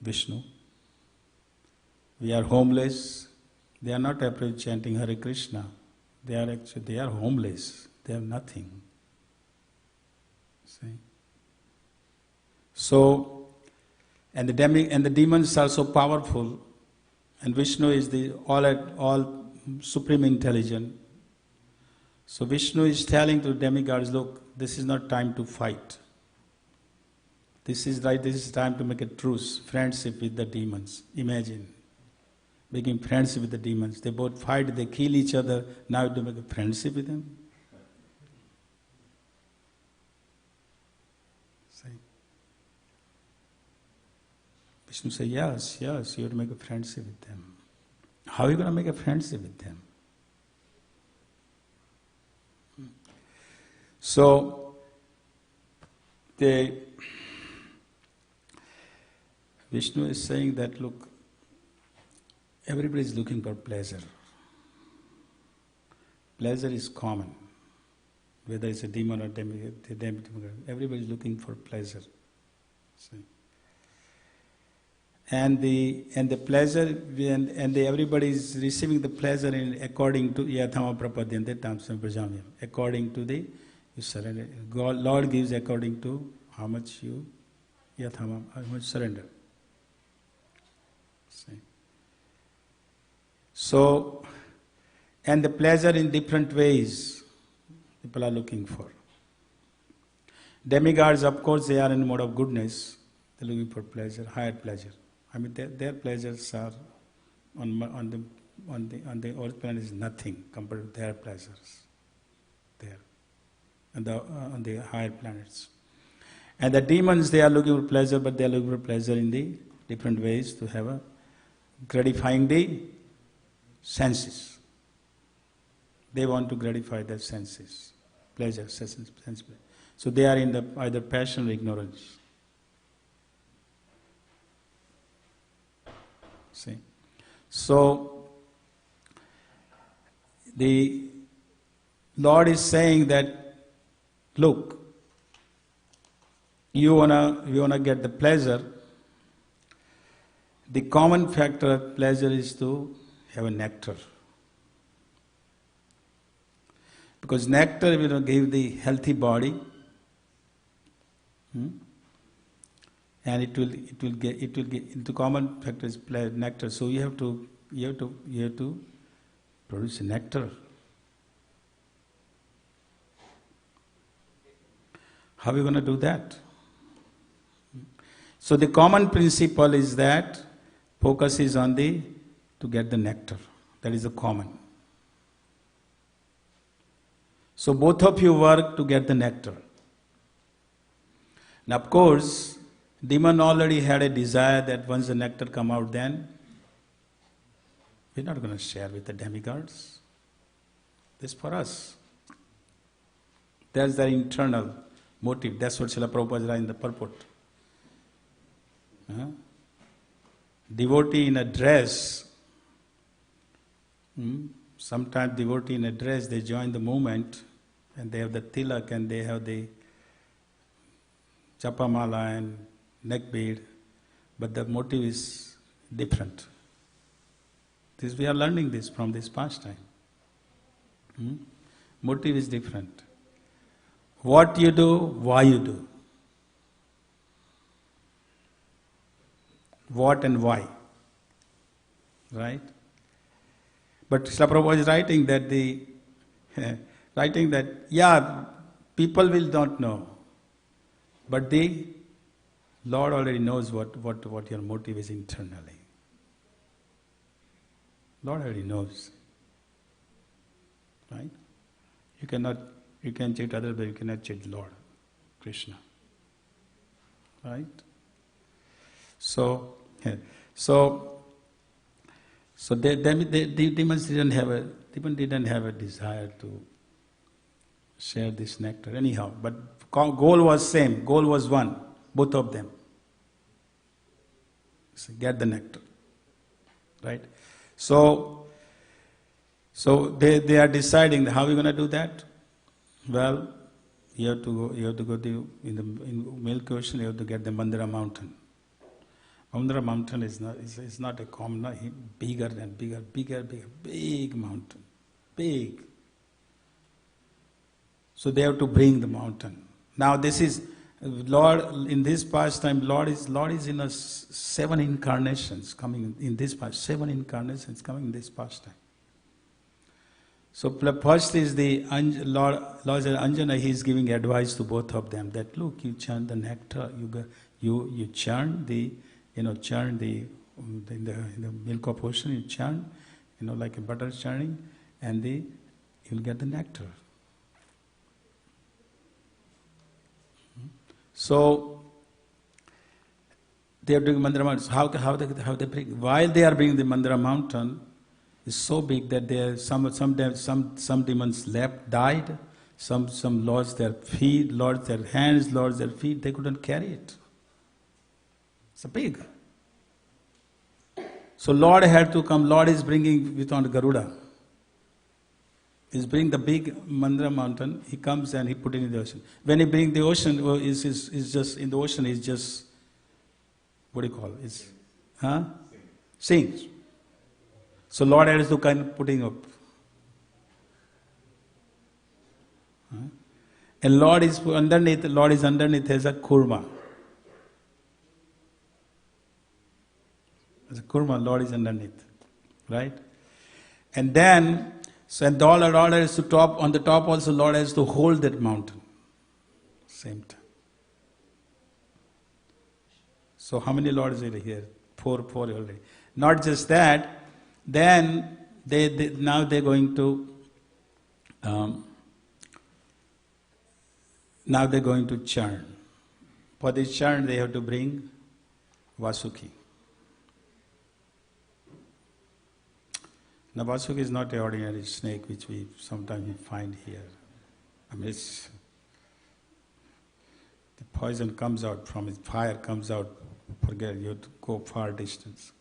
[SPEAKER 5] Vishnu. We are homeless. They are not chanting Hare Krishna. They are homeless. They have nothing. See? So, and the demons are so powerful, and Vishnu is the all supreme intelligent. So Vishnu is telling to the demigods, look, this is not time to fight. This is time to make a truce, friendship with the demons. Imagine, making friendship with the demons. They both fight, they kill each other, now to make a friendship with them. See? Vishnu says, yes, you have to make a friendship with them. How are you going to make a friendship with them? So, Vishnu is saying that, look, everybody is looking for pleasure. Pleasure is common. Whether it's a demon or demigod, everybody is looking for pleasure. See? And the pleasure, and everybody is receiving the pleasure according to yathama prapadyante tamsam prajamyam. According to the, you surrender. Lord gives according to how much you yathama, how much surrender. See? So, and the pleasure in different ways people are looking for. Demigods, of course, they are in mode of goodness. They're looking for pleasure, higher pleasure. Their pleasures are on the earth planet is nothing compared to their pleasures there, and on the higher planets. And the demons, they are looking for pleasure, but they are looking for pleasure in the different ways to have a gratifying the senses. They want to gratify their senses, pleasure, sense pleasure. So they are in the either passion or ignorance. See? So the Lord is saying that, look, you wanna get the pleasure. The common factor of pleasure is to have a nectar. Because nectar will give the healthy body, and it will get the common factor is nectar. So you have to produce nectar. How are you going to do that? So the common principle is that focus is on to get the nectar. That is the common. So both of you work to get the nectar. Now of course, demon already had a desire that once the nectar come out, then we're not going to share with the demigods. This is for us. That's their internal motive. That's what Srila Prabhupada wrote in the purport. Devotee in a dress, sometimes devotee in a dress, they join the movement and they have the tilak and they have the chapamala and neck bead, but the motive is different. We are learning this from this pastime. Motive is different. What you do, why you do. what and why. Right? But Srila Prabhupada is writing that, yeah, people will not know. But the Lord already knows what your motive is internally. Lord already knows. Right? You can cheat others, but you cannot cheat Lord, Krishna. Right? So the demons didn't have a desire to share this nectar anyhow. But goal was same. Goal was one. Both of them. So get the nectar. Right? So they are deciding how we're going to do that. Well, you have to go in the Milky Ocean. You have to get the Mandara mountain. Mandara mountain is not a common, bigger than big mountain, big. So they have to bring the mountain. Now this is Lord in this pastime. Lord is in 7 incarnations coming in this past. 7 incarnations coming in this pastime. So first is the Lord Anjana. He is giving advice to both of them that look, you churn the nectar, you churn the. Churn in the milk of ocean, you churn, like a butter churning, and you'll get the nectar. So they are doing Mandara mountain. How they bring? While they are bringing the Mandara mountain, is so big that there some demons died, some lost their feet, lost their hands, lost their feet. They couldn't carry it. It's big. So Lord had to come. Lord is bringing with on Garuda. He's bringing the big Mandara mountain. He comes and he put it in the ocean. When he brings the ocean, is just in the ocean. Is just what do you call it? Sings. So Lord has to come putting up. And Lord is underneath. Lord is underneath as a kurma. As a kurma, Lord is underneath, right? And then, and Lord has to top, on the top also Lord has to hold that mountain. Same time. So how many Lords are here? Four already. Not just that, then now they're going to, now they're going to churn. For this churn they have to bring Vasuki. Now Vasuki is not an ordinary snake which we sometimes find here. I mean, the poison comes out from it, fire comes out, forget, you have to go far distance.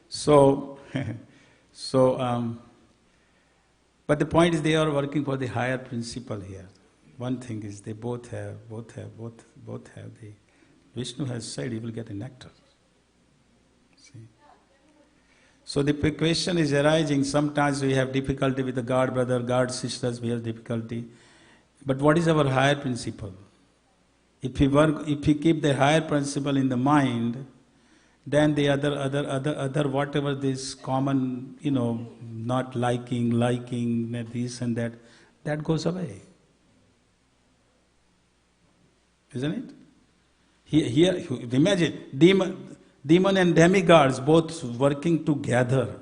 [SPEAKER 5] So, but the point is they are working for the higher principle here. One thing is they both have the, Vishnu has said he will get a nectar. So the question is arising, sometimes we have difficulty with the God brother, God sisters, we have difficulty. But what is our higher principle? If we keep the higher principle in the mind, then the other whatever this common, not liking, this and that goes away. Isn't it? Here imagine, demon and demigods both working together.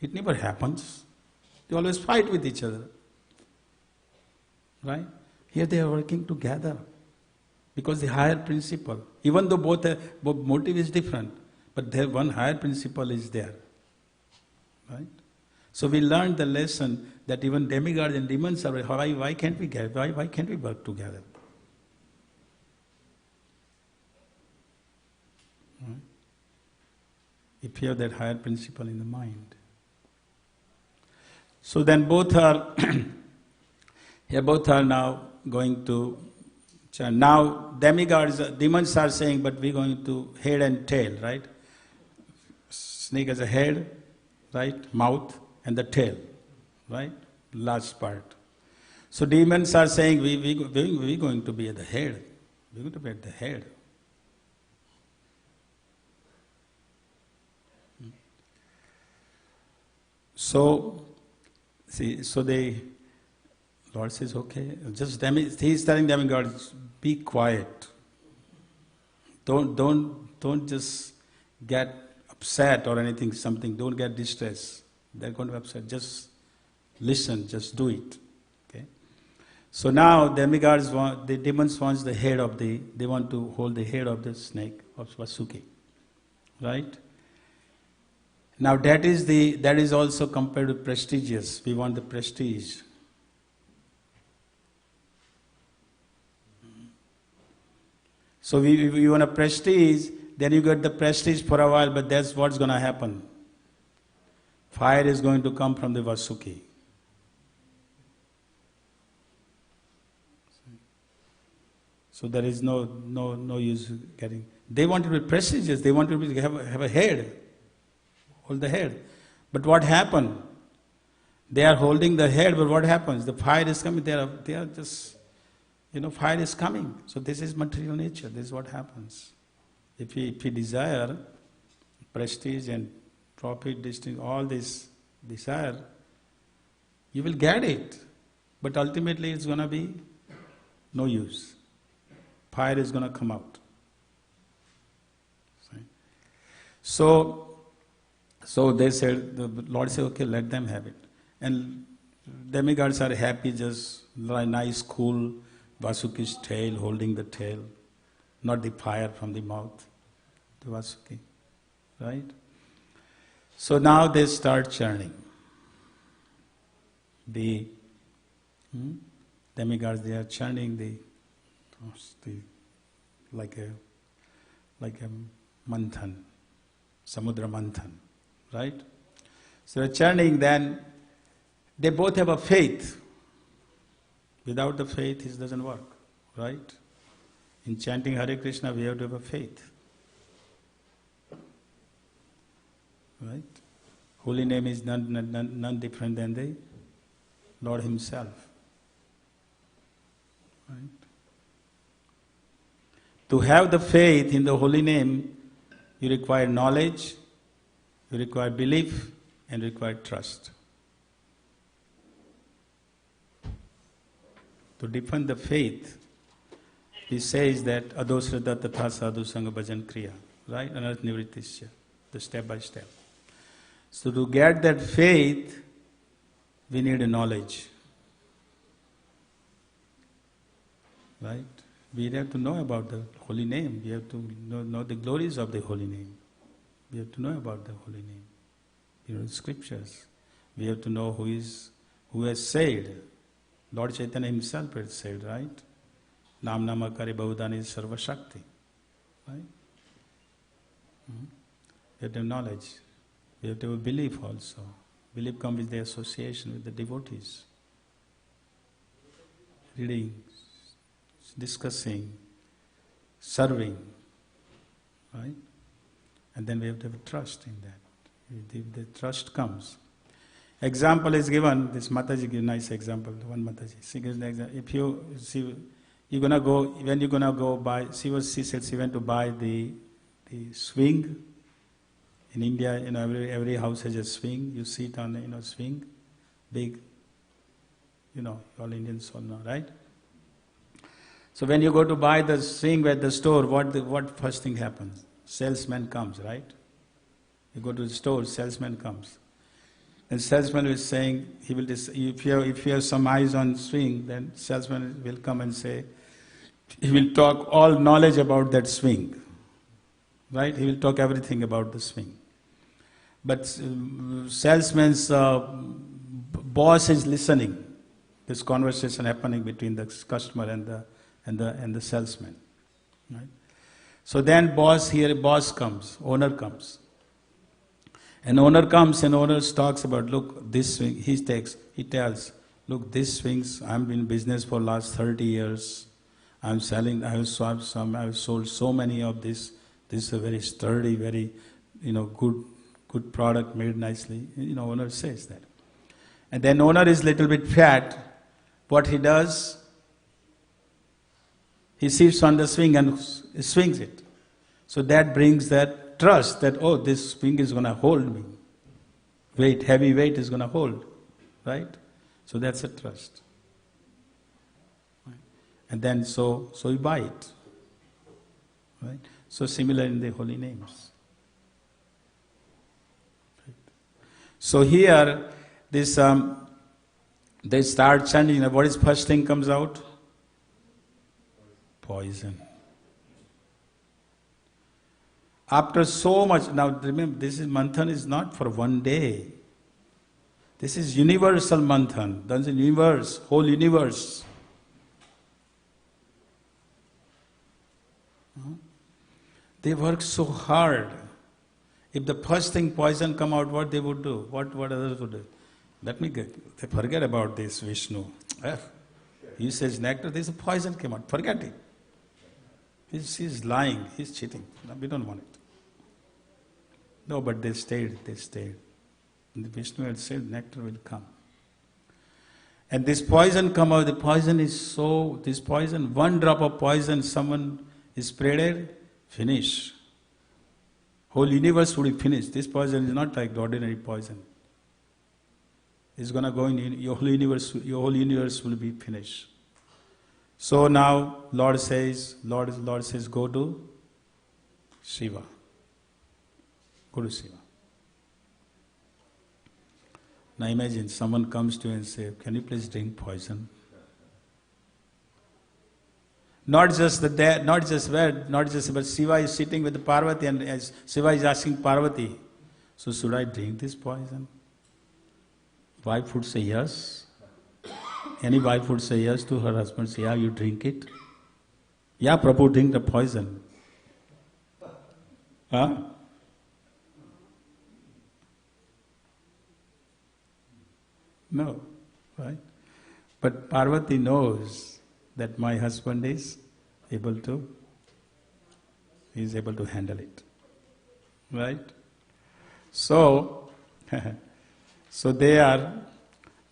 [SPEAKER 5] It never happens. They always fight with each other. Right? Here they are working together. Because the higher principle, even though both motive is different, but there one higher principle is there. Right? So we learned the lesson that even demigods and demons are, why can't we work together? Right? If you have that higher principle in the mind. So then both are now going to churn. Now demons are saying, but we're going to head and tail, right? Snake has a head, right? Mouth and the tail, right? Last part. So demons are saying, we're going to be at the head. We're going to be at the head. So, see, so Lord says, okay, he's telling demigods, be quiet. Don't just get upset or anything, don't get distressed. They're going to be upset. Just listen, just do it. Okay. So now the demons want the head of they want to hold the head of the snake, of Vasuki. Right? Now that is also compared to prestigious. We want the prestige. So we want a prestige, then you get the prestige for a while, but that's what's going to happen. Fire is going to come from the Vasuki. So there is no use getting. They want to be prestigious. They want to have a head, hold the head. But what happened? They are holding the head, but what happens? The fire is coming. They are just, fire is coming. So this is material nature. This is what happens. If we desire prestige and profit, distinction, all this desire, you will get it. But ultimately it's going to be no use. Fire is going to come out. So they said, the Lord said, okay, let them have it. And demigods are happy, just nice, cool, Vasuki's tail, holding the tail, not the fire from the mouth, the Vasuki, right? So now they start churning. The demigods, they are churning like a manthan, samudra manthan, right? So they're churning, then they both have a faith. Without the faith, it doesn't work, right? In chanting Hare Krishna, we have to have a faith. Right? Holy name is none different than the Lord Himself. Right? To have the faith in the holy name, you require knowledge, you require belief, and you require trust. To defend the faith, he says that adosrada tatha sadhu sangha bhajan kriya, right? Anarth nivrittisya, the step by step. So to get that faith, we need a knowledge. Right? We have to know about the holy name. We have to know the glories of the holy name. We have to know about the holy name. We know the scriptures. We have to know who has said. Lord Chaitanya himself had said, right? Nam namakari bahudani sarva shakti. Right? We have to have knowledge. We have to have belief also. Belief comes with the association with the devotees. Reading, discussing, serving, right? And then we have to have trust in that. The trust comes. Example is given, this Mataji gives a nice example, one Mataji. She gives an example. If you see, you're gonna go buy, she said she went to buy the swing. In India, every house has a swing. You sit on a swing, big, all Indians all know, right? So when you go to buy the swing at the store, what first thing happens? Salesman comes, right? You go to the store, salesman comes. And salesman is saying, if you have some eyes on swing, then salesman will come and say, he will talk all knowledge about that swing, right? He will talk everything about the swing. But salesman's boss is listening. This conversation happening between the customer and the salesman, right? So then boss comes, owner comes. And owner comes and owner talks about, look, this swing, he tells, look, this swings, I've been in business for last 30 years. I have sold so many of this. This is a very sturdy, very, good product made nicely. Owner says that. And then owner is little bit fat. What he does, He sits on the swing and swings it. So that brings that trust that, oh, this swing is going to hold me. Weight, heavy weight is going to hold. Right? So that's a trust. Right? And then so you buy it. Right? So similar in the holy names. Right? So here, this they start chanting. What is first thing comes out? Poison. After so much, now remember, this is manthan is not for one day. This is universal manthan. That's the universe, whole universe. They work so hard. If the first thing poison come out, what they would do? What others would do? Let me get, they forget about this Vishnu. He says nectar, this poison came out. Forget it. He's lying, he's cheating. No, we don't want it. No, but they stayed. And the Vishnu had said nectar will come. And this poison come out, the poison is so, this poison, one drop of poison someone is sprayed, finish. Whole universe would be finished. This poison is not like the ordinary poison. It's going to go in your whole universe will be finished. So now Lord says, go to Shiva. Go to Shiva. Now imagine someone comes to you and says, can you please drink poison? Not just but Shiva is sitting with Parvati and as Shiva is asking Parvati, so should I drink this poison? Wife would say yes. Any wife would say yes to her husband, say, yeah, you drink it. Yeah, Prabhu, drink the poison. Huh? No, right? But Parvati knows that my husband is able to handle it. Right? So, so they are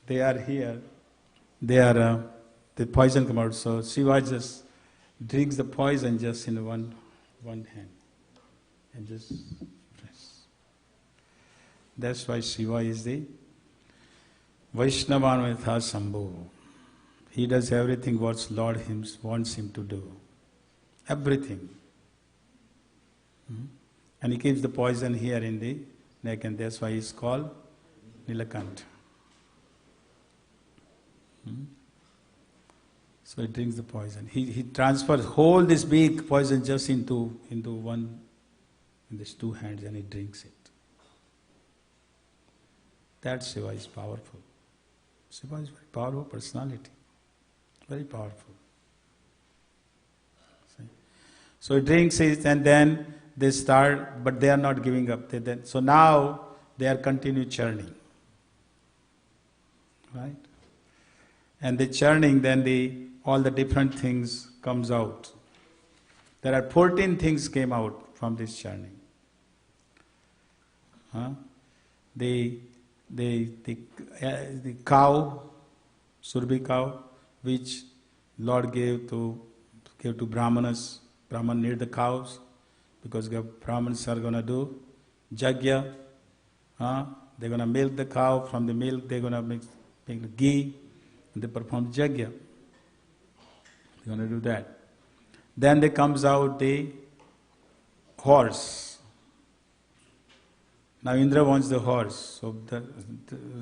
[SPEAKER 5] here. The poison come out. So Shiva just drinks the poison just in one hand and just press. That's why Shiva is the Vaishnavanvatha Sambhu. He does everything what Lord wants him to do. Everything. And he keeps the poison here in the neck, and that's why he's called Nilakanta. So he drinks the poison. He transfers whole this big poison just into one, in these two hands, and he drinks it. That Shiva is powerful. Shiva is very powerful personality. Very powerful. See? So he drinks it, and then they start, but they are not giving up. So now they are continue churning. Right? And the churning, then all the different things comes out. There are 14 things came out from this churning. The cow, Surabhi cow, which Lord gave to Brahmanas. Brahman need the cows because Brahmans are going to do jagya. They're going to milk the cow. From the milk, they're going to make the ghee. And they perform jagya. They're going to do that. Then there comes out the horse. Now Indra wants the horse. So the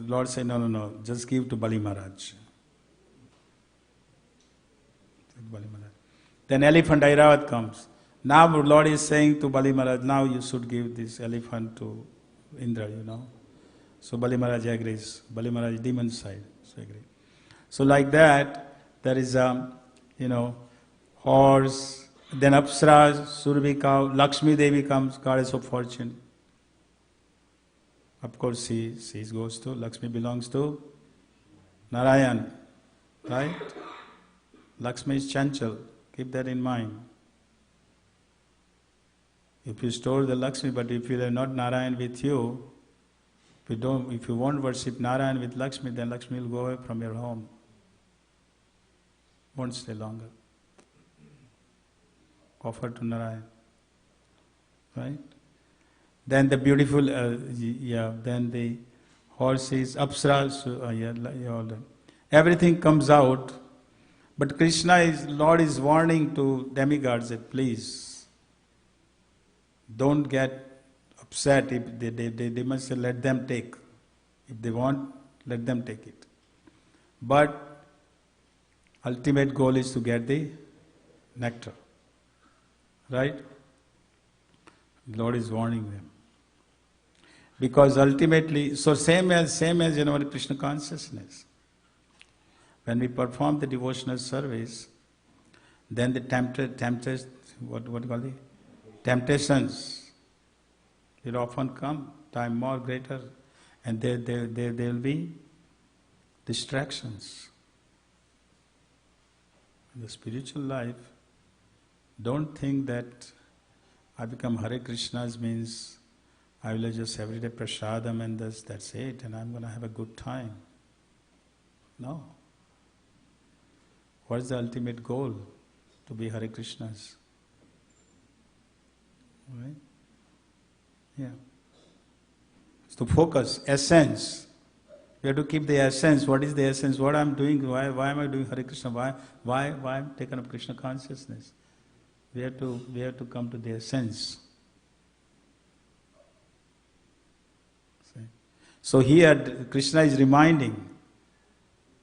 [SPEAKER 5] Lord said, no, just give to Bali Maharaj. Then elephant Airavat comes. Now Lord is saying to Bali Maharaj, now you should give this elephant to Indra, So Bali Maharaj agrees. Bali Maharaj demon side, so agree. So like that, there is horse, then Apsaras, Surabhi cow, Lakshmi Devi comes, goddess of fortune. Of course, she goes to, Lakshmi belongs to Narayan, right? Lakshmi is Chanchal, keep that in mind. If you store the Lakshmi, but if you are not Narayan with you, if you won't worship Narayan with Lakshmi, then Lakshmi will go away from your home. Won't stay longer. offer to Narayan. Right? Then the beautiful, then the horses, apsaras, all that. Everything comes out. But Lord is warning to demigods that please, don't get upset if they must let them take. If they want, let them take it. But ultimate goal is to get the nectar. Right? Lord is warning them. Because ultimately, so same as Krishna consciousness. When we perform the devotional service, then the temptations will often come, time more greater, and there will be distractions. In the spiritual life, don't think that I become Hare Krishnas means I will just everyday prasadam and that's it, and I'm going to have a good time. No. What is the ultimate goal? To be Hare Krishnas. Right? Yeah. So focus, essence. We have to keep the essence. What is the essence? What I'm doing? Why am I doing Hare Krishna? Why I'm taken up Krishna consciousness? We have to come to the essence. See? So here Krishna is reminding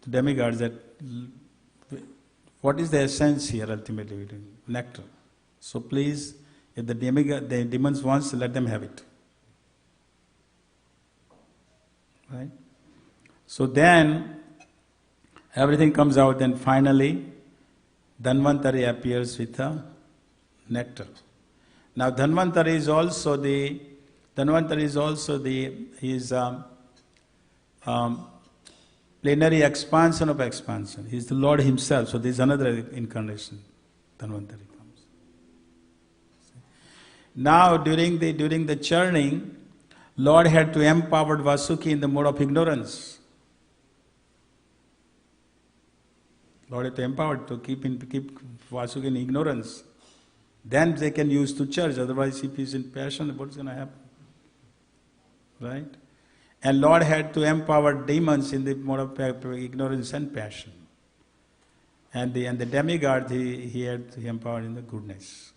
[SPEAKER 5] the demigods that what is the essence here ultimately? Nectar. So please, if the demons wants, let them have it. Right? So then, everything comes out, then finally, Dhanvantari appears with a nectar. Now Dhanvantari is also his plenary expansion of expansion. He is the Lord himself. So there is another incarnation. Dhanvantari comes. Now during the churning, Lord had to empower Vasuki in the mode of ignorance. Lord had to empower to keep Vasuki in ignorance. Then they can use to church. Otherwise, if he is in passion, what's going to happen? Right? And Lord had to empower demons in the mode of ignorance and passion. And the demigod, he had to empower in the goodness,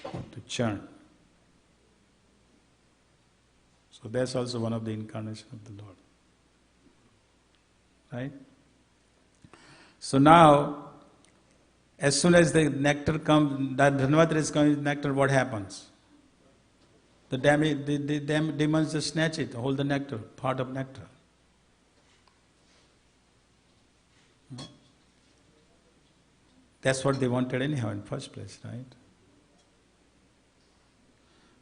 [SPEAKER 5] to churn. So that's also one of the incarnations of the Lord. Right? So now, as soon as the nectar comes, that Dhanvantari is coming with nectar, what happens? The demons just snatch it, hold the nectar, part of nectar. That's what they wanted anyhow in first place, right?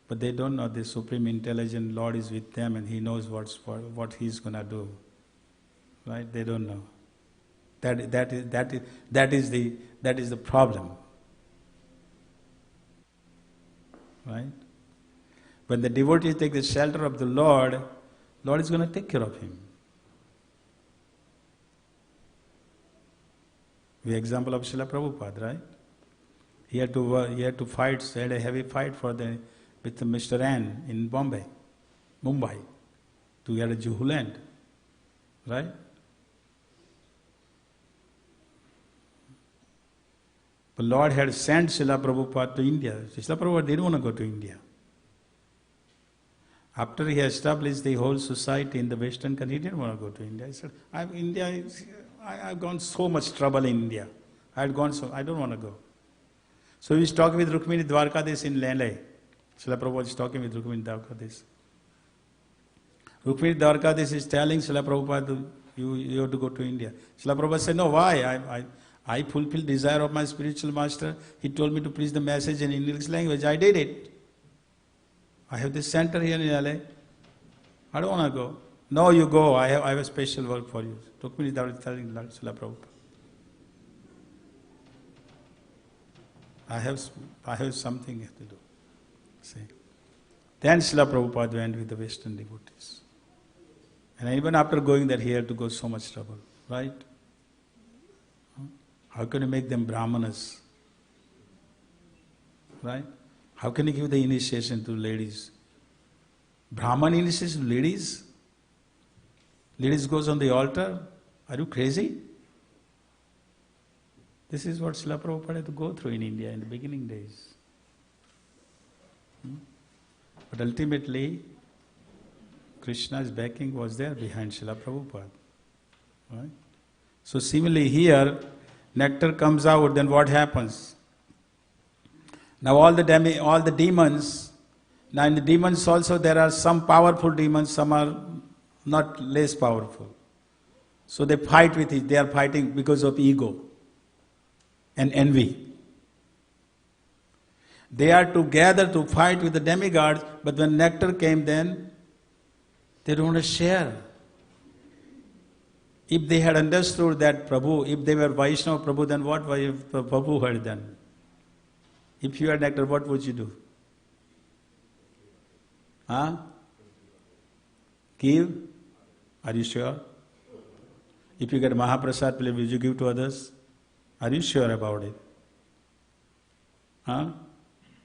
[SPEAKER 5] But they don't know the Supreme Intelligent Lord is with them and He knows what He's going to do. Right? They don't know. That is the problem. Right? When the devotee takes the shelter of the Lord is going to take care of him. The example of Srila Prabhupada, right? He had to fight, he had a heavy fight with Mr. N in Mumbai, to get a Juhu land, right? But Lord had sent Srila Prabhupada to India. Srila Prabhupada didn't want to go to India. After he established the whole society in the Western country, he didn't want to go to India. He said, I've gone so much trouble in India. I don't want to go. So he was talking with Rukmini Dwarkadis in Lele. Srila Prabhupada is talking with Rukmini Dwarkadis. Rukmini Dwarkadis is telling Srila Prabhupada, you have to go to India. Srila Prabhupada said, no, why? I fulfilled desire of my spiritual master. He told me to preach the message in English language. I did it. I have this center here in LA. I don't want to go. No, you go. I have a special work for you. Rukmini Dwarkadis telling Srila Prabhupada. I have something to do. See. Then Srila Prabhupada went with the Western devotees. And even after going there, he had to go so much trouble. Right? How can you make them Brahmanas? right? How can you give the initiation to ladies? Brahman initiation to ladies? Ladies goes on the altar? Are you crazy? This is what Srila Prabhupada had to go through in India in the beginning days. But ultimately, Krishna's backing was there behind Srila Prabhupada. Right? So similarly here, nectar comes out, then what happens? Now all the demons, now in the demons also there are some powerful demons, some are not less powerful. So they fight with it, they are fighting because of ego and envy. They are together to fight with the demigods, but when nectar came then, they don't want to share. If they had understood that Prabhu, if they were Vaishnava Prabhu, then what Prabhu had done? If you had nectar, what would you do? Huh? Give? Are you sure? If you get Mahaprasad, will you give to others? Are you sure about it? Huh?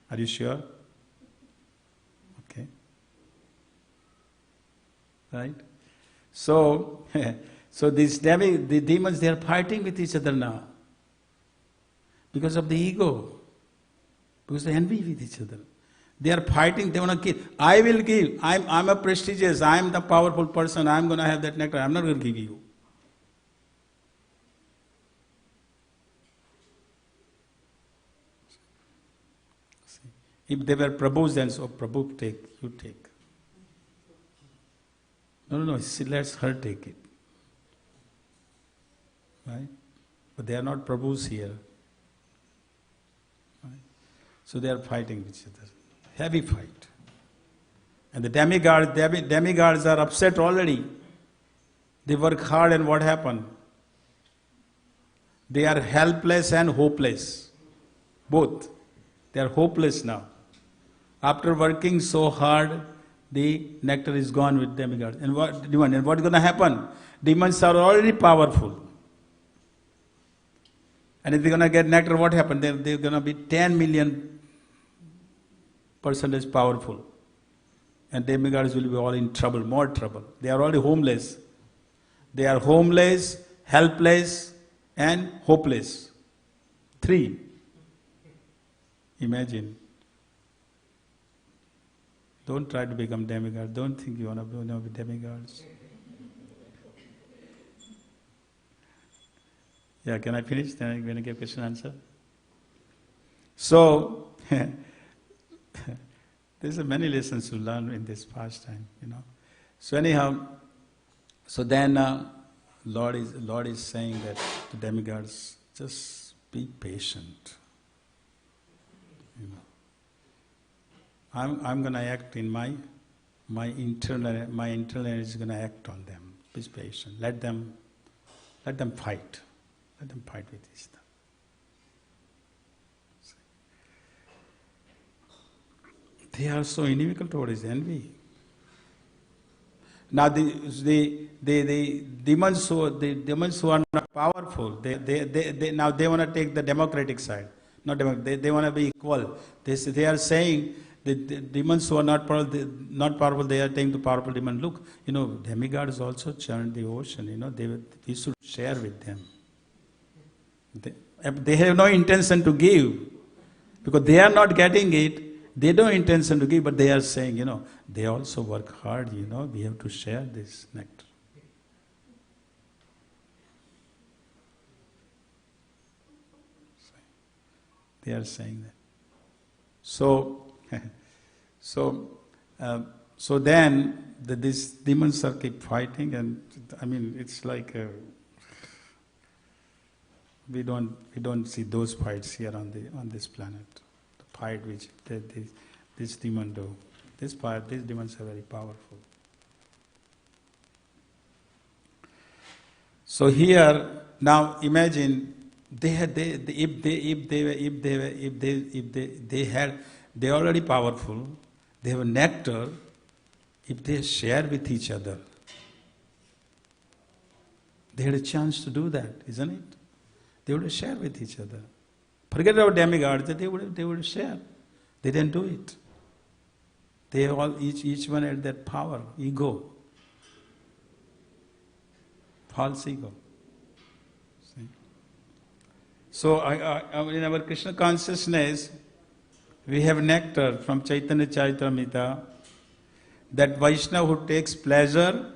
[SPEAKER 5] Are you sure? Okay. Right? So, so the demons, they are fighting with each other now. Because of the ego. Because they envy with each other. They are fighting, they want to give. I will give. I'm a prestigious, I'm the powerful person, I'm going to have that nectar, I'm not going to give you. If they were Prabhus, then so Prabhu take, you take. No, see, let's her take it. Right? But they are not Prabhus here. Right? So they are fighting with each other. Heavy fight. And the demigods are upset already. They work hard and what happened? They are helpless and hopeless. Both. They are hopeless now. After working so hard, the nectar is gone with demigods. And what is going to happen? Demons are already powerful. And if they're going to get nectar, what happened? They're going to be 10 million percentage powerful. And demigods will be all in trouble, more trouble. They are already homeless. They are homeless, helpless, and hopeless. 3. Imagine. Don't try to become demigod. Don't think you want to be demigods. Yeah, can I finish? Then I'm going to give question and answer. So, there's many lessons to learn in this pastime, So anyhow, so then Lord is saying that to demigods, just be patient. I'm going to act in my internal energy is going to act on them. Be patient. Let them fight. Let them fight with each other. They are so inimical towards envy. Now the demons who are not powerful, they now they want to take the democratic side. Not they want to be equal. They are saying the demons who are not powerful, they are saying to powerful demon, look, demigods also churn the ocean. We should share with them. They have no intention to give because they are not getting it. They don't intention to give, but they are saying, they also work hard, we have to share this nectar. They are saying that. So then these demons are keep fighting, and it's like we don't see those fights here on this planet. The fight which this demon do. These demons are very powerful. So here now imagine they already powerful. They have nectar. If they share with each other, they had a chance to do that, isn't it? They would share with each other. Forget about demigods, they would share. They didn't do it. They all, each one had that power, ego, false ego. See? So in our Krishna consciousness, we have nectar from Chaitanya Charitamrita, that Vaishnava who takes pleasure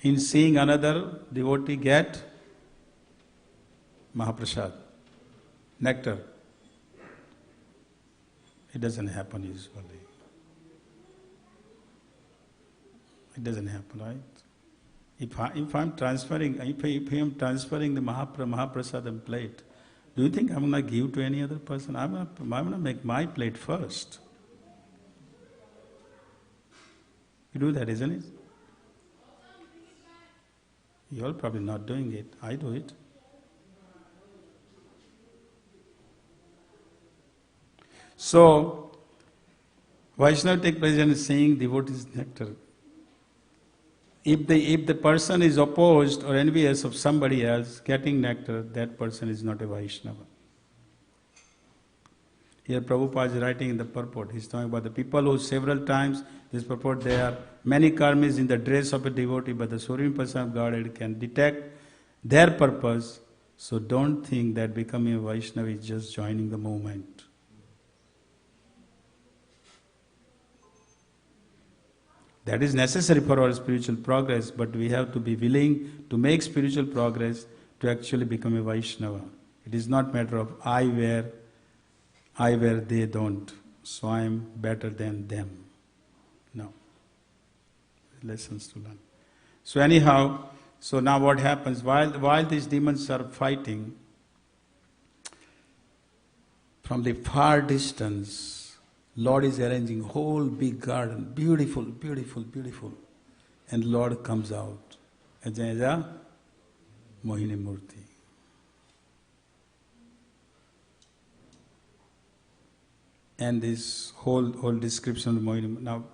[SPEAKER 5] in seeing another devotee get Mahaprasad, nectar. It doesn't happen usually. It doesn't happen, right? If I'm transferring, if I'm transferring the Mahaprasadam plate, do you think I'm going to give to any other person? I'm going to make my plate first. You do that, isn't it? You're probably not doing it. I do it. So, Vaishnava take pleasure in seeing devotees' nectar. If the person is opposed or envious of somebody else getting nectar, that person is not a Vaishnava. Here Prabhupada is writing in the purport, he's talking about the people who several times, this purport, there are many karmis in the dress of a devotee, but the Supreme Person of Godhead can detect their purpose, so don't think that becoming a Vaishnava is just joining the movement. That is necessary for our spiritual progress, but we have to be willing to make spiritual progress to actually become a Vaishnava. It is not matter of I wear, they don't, so I am better than them. No. Lessons to learn. So anyhow, so now what happens, while these demons are fighting, from the far distance, Lord is arranging whole big garden, beautiful, beautiful, beautiful. And Lord comes out as a Mohini-murti. And this whole description of Mohini-murti. Now,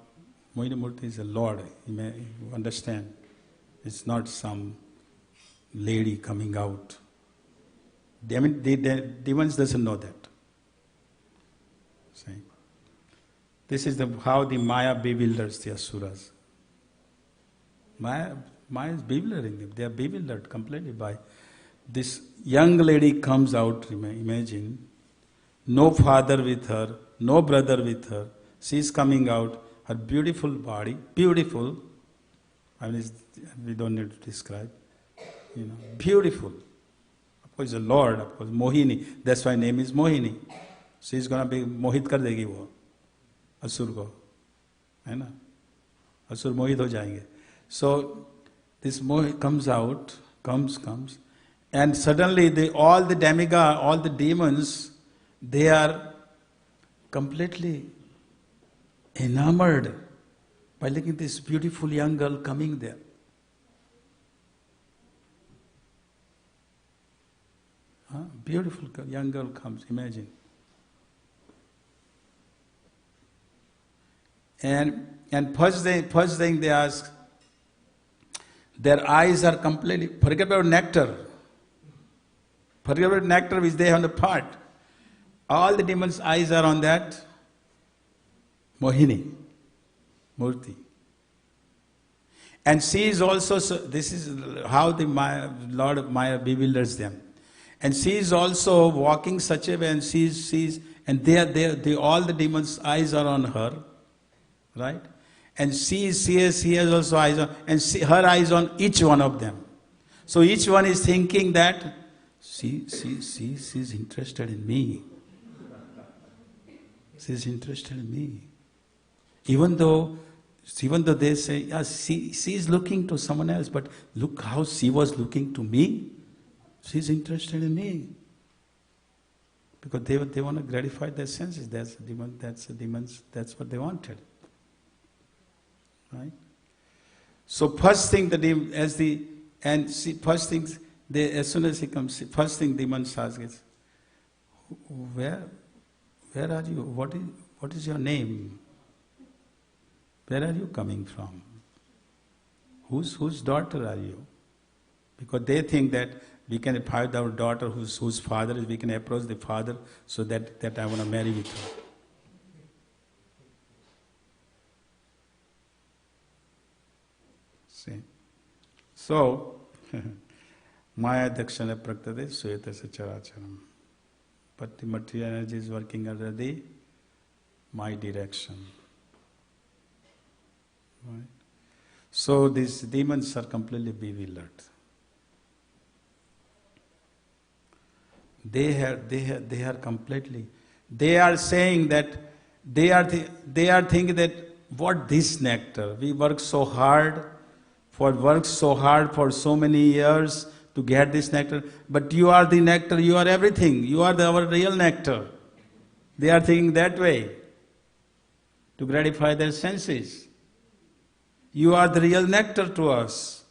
[SPEAKER 5] Mohini-murti is a Lord, you understand. It's not some lady coming out. The demons doesn't know that. See? This is how the Maya bewilders the Asuras. Maya is bewildering them. They are bewildered completely by this young lady comes out, imagine, no father with her, no brother with her. She is coming out, her beautiful body, beautiful. I mean, we don't need to describe. Beautiful. Of course, the Lord, of course, Mohini. That's why name is Mohini. She is going to be mohit kar degi wo. असुर को, है ना? असुर मोहित हो जाएंगे. So this mohi comes out, comes, and suddenly all the demigods, all the demons, they are completely enamored by looking at this beautiful young girl coming there. Beautiful young girl comes, imagine. And first thing they ask, their eyes are completely, forget about nectar. Forget about nectar which they have on the pot. All the demons' eyes are on that Mohini-murti. And she is also, this is how the Lord of Maya bewilders them. And she is also walking such a way, and all the demons' eyes are on her. Right? And she has also eyes on, and her eyes on each one of them. So each one is thinking that she's interested in me. She's interested in me. Even though they say, yeah, she is looking to someone else, but look how she was looking to me. She's interested in me. Because they want to gratify their senses. That's the demons, that's what they wanted. Right? So first thing as soon as he comes, first thing demons ask is, where are you? What is your name? Where are you coming from? Whose daughter are you? Because they think that we can find our daughter whose father is, we can approach the father so that I want to marry with her. See? So, Maya dakshana praktade suyata sacharacharam. But the material energy is working under the my direction. Right? So these demons are completely bewildered. They are completely. They are saying that they are thinking that what this nectar? We work so hard for so many years to get this nectar. But you are the nectar. You are everything. You are our real nectar. They are thinking that way to gratify their senses. You are the real nectar to us.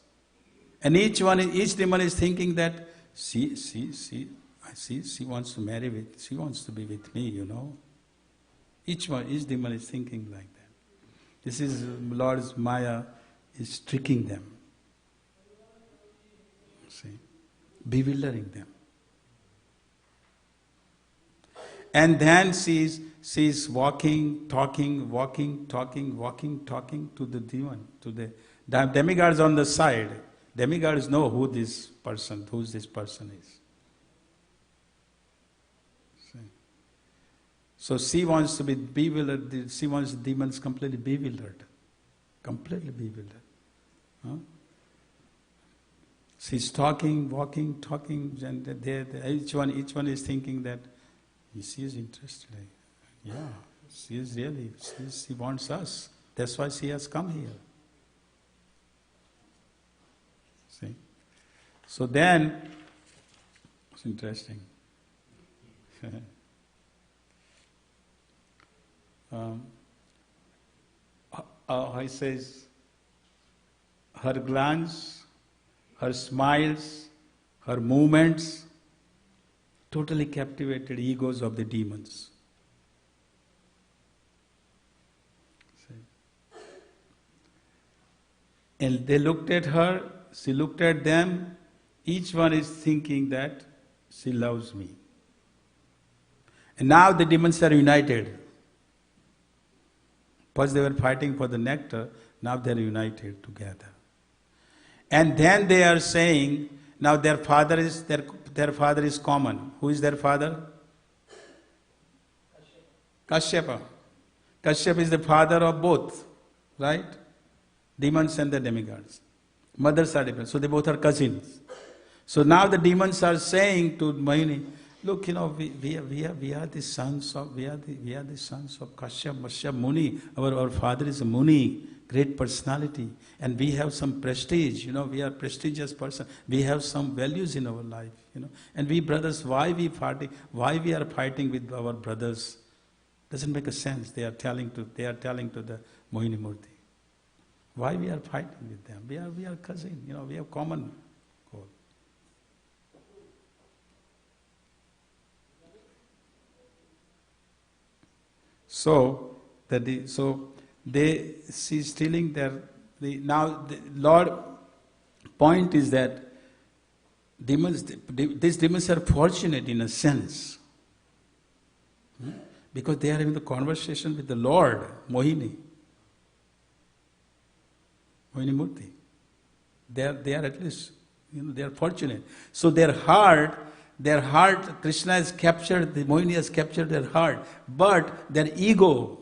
[SPEAKER 5] And each demon is thinking that, see, she wants to marry with, she wants to be with me, you know. Each demon is thinking like that. This is Lord's Maya is tricking them. See, bewildering them. And then she's walking, talking to the demon, to the demigods on the side. Demigods know who this person is. See? So she wants to be bewildered. She wants demons completely bewildered. Huh? She's talking, and each one is thinking that she is interested. Yeah, she is really, she wants us. That's why she has come here. See? So then, it's interesting. He says, her glance, her smiles, her movements, totally captivated egos of the demons. See? And they looked at her, she looked at them, each one is thinking that she loves me. And now the demons are united. First they were fighting for the nectar, now they are united together. And then they are saying, now their father is common. Who is their father? Kashyapa. Kashyapa is the father of both, right? Demons and the demigods. Mothers are different, so they both are cousins. So now the demons are saying to Mohini, look, you know, we are the sons of Kashyap, Mashyap, Muni. Our father is a Muni, great personality, and we have some prestige. You know, we are prestigious person. We have some values in our life. You know, and we brothers, why we are fighting with our brothers? Doesn't make a sense. They are telling to the Mohini-murti. Why we are fighting with them? We are cousin. You know, we have common goal. So she's stealing now the Lord point is that these demons are fortunate in a sense. Because they are having the conversation with the Lord, Mohini-murti. They are at least, you know, they are fortunate. So their heart, Krishna has captured, the Mohini has captured their heart, but their ego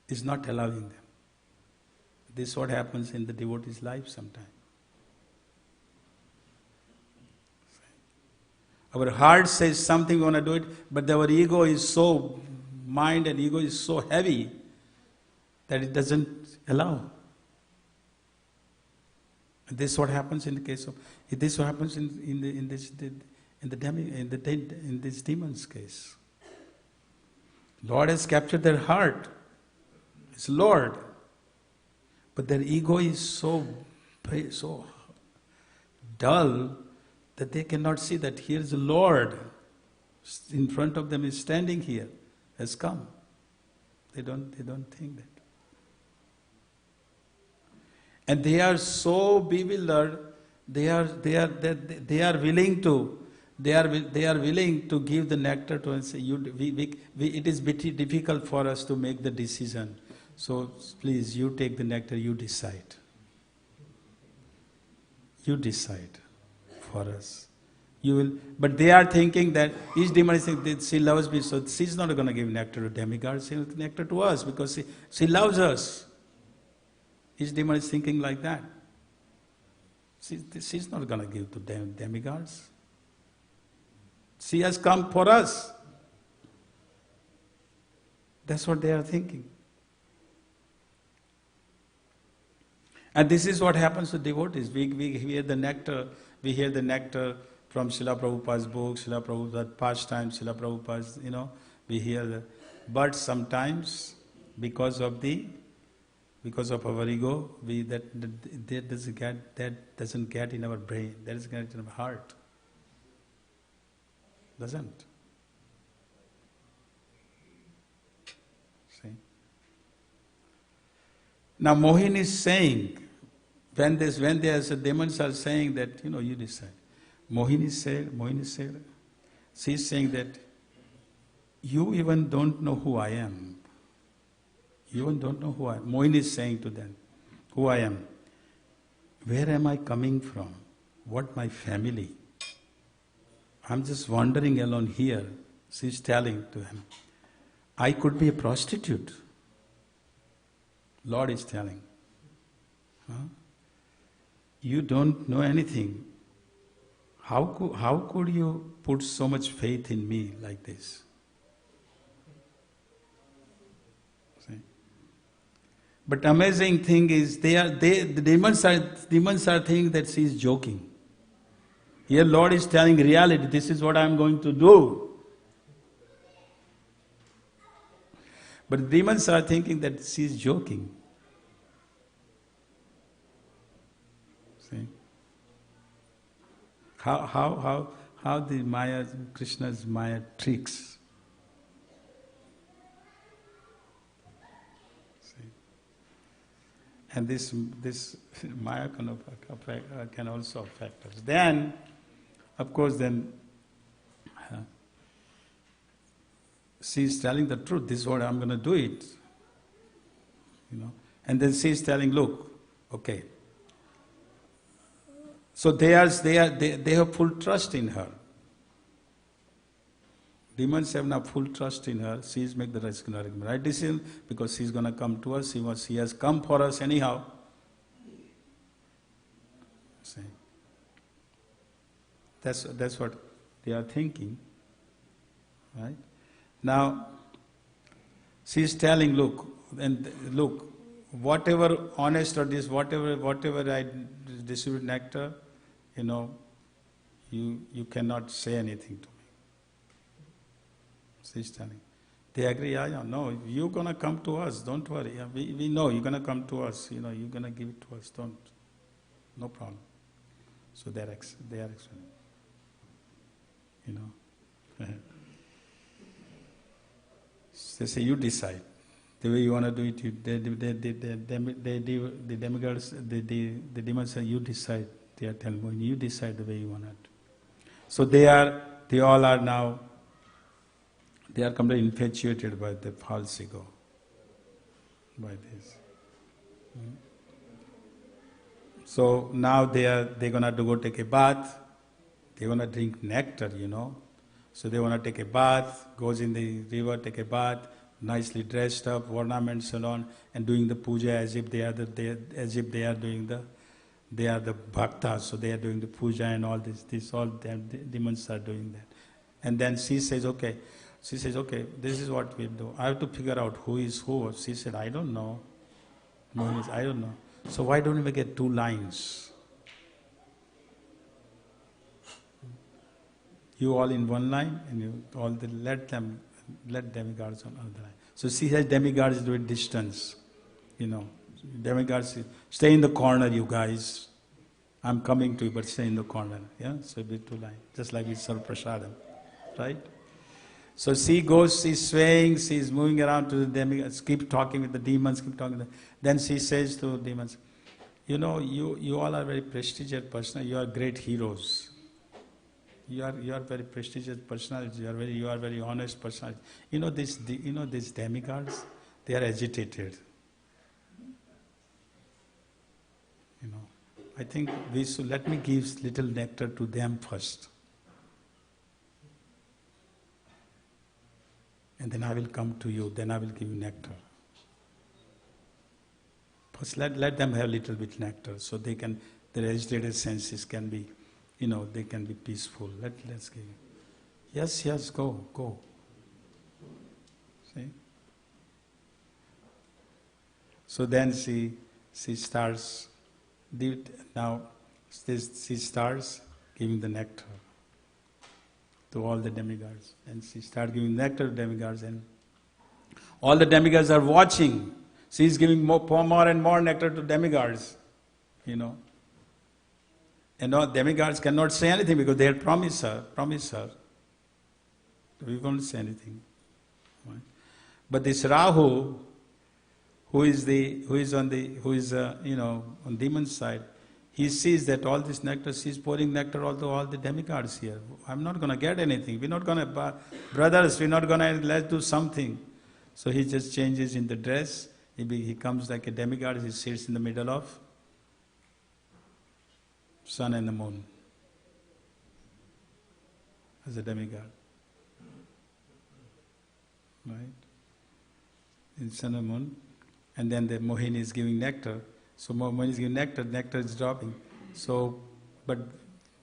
[SPEAKER 5] is not allowing them. This is what happens in the devotee's life sometimes. Our heart says something, we want to do it, but our ego is so, mind and ego is so heavy that it doesn't allow. And this is what happens in the case of, this is what happens in this demon's case. Lord has captured their heart. It's Lord. But their ego is so dull that they cannot see that here is the Lord. In front of them is standing here, has come. They don't think that. And they are so bewildered, they are willing to give the nectar to and say, it is difficult for us to make the decision. So please, you take the nectar, you decide. You decide for us. You will, but they are thinking that each demon is thinking that she loves me, so she's not going to give nectar to demigods, she'll give nectar to us because she loves us. Each demon is thinking like that. She's not going to give to demigods. She has come for us. That's what they are thinking. And this is what happens to devotees. We hear the nectar, from Srila Prabhupada's book, Srila Prabhupada's pastimes, Srila Prabhupada's, we hear that. But sometimes, because of our ego, that doesn't get in our brain, that doesn't get in our heart. Doesn't. See? Now Mohini is saying, when the demons are saying that, you decide. Mohini said, she's saying that you even don't know who I am. You even don't know who I am. Mohini is saying to them, who I am. Where am I coming from? What my family? I'm just wandering alone here. She's telling to him, I could be a prostitute. Lord is telling. Huh? You don't know anything. How could you put so much faith in me like this? See? But amazing thing is, the demons are thinking that she is joking. Here Lord is telling reality, this is what I am going to do. But demons are thinking that she is joking. See? How the Maya, Krishna's Maya tricks. See? And this Maya can also affect us. Then, of course, she's telling the truth. This is what I'm going to do it. And then she's telling, look, okay. So they have full trust in her. Demons have now full trust in her. She's make the right decision because she's going to come to us. She has come for us anyhow. See? That's what they are thinking, right? Now, she's telling, look, whatever honest or this, whatever I distribute nectar, you cannot say anything to me. She's telling. They agree, yeah, no, you're going to come to us, don't worry. Yeah, we know you're going to come to us, you're going to give it to us, no problem. So they are explaining. They say, you decide. The way you want to do it, the demigods, the demons say, you decide. They are telling me, you decide the way you want it. So they all are now, they are completely infatuated by the false ego, by this. So now they're going to go take a bath. They want to drink nectar, So they want to take a bath, goes in the river, take a bath, nicely dressed up, ornaments and on, and doing the puja as if they are the bhaktas, so they are doing the puja and all this all the demons are doing that. And then she says, okay, this is what we do. I have to figure out who is who. She said, I don't know. I don't know. So why don't we get 2 lines? You all in one line, and you all let demigods on other line. So she has demigods doing distance, Demigods say, stay in the corner, you guys. I'm coming to you, but stay in the corner. Yeah, so it'll be 2 lines, just like we serve prasadam, right? So she goes, she's swaying, she's moving around to the demigods, keep talking with the demons, keep talking. Then she says to demons, you all are very prestigious person. You are great heroes. You are very prestigious personality. You are very honest personality. These demigods, they are agitated. I think we should let me give little nectar to them first. And then I will come to you, then I will give you nectar. First let them have little bit nectar so they can, their agitated senses can be, they can be peaceful. Let's give. Yes, go. See? So then she starts, now she starts giving the nectar to all the demigods. And she starts giving nectar to demigods, and all the demigods are watching. She is giving more and more nectar to demigods, And all demigods cannot say anything because they had promised her. We won't say anything. Right? But this Rahu, who is on demon's side, he sees that all this nectar, she's pouring nectar all the demigods here. I'm not going to get anything. We're not going to, brothers, we're not going to, let's do something. So he just changes in the dress. He comes like a demigod. He sits in the middle of sun and the moon as a demigod. Right? In sun and moon. And then the Mohini is giving nectar. So Mohini is giving nectar is dropping. So, but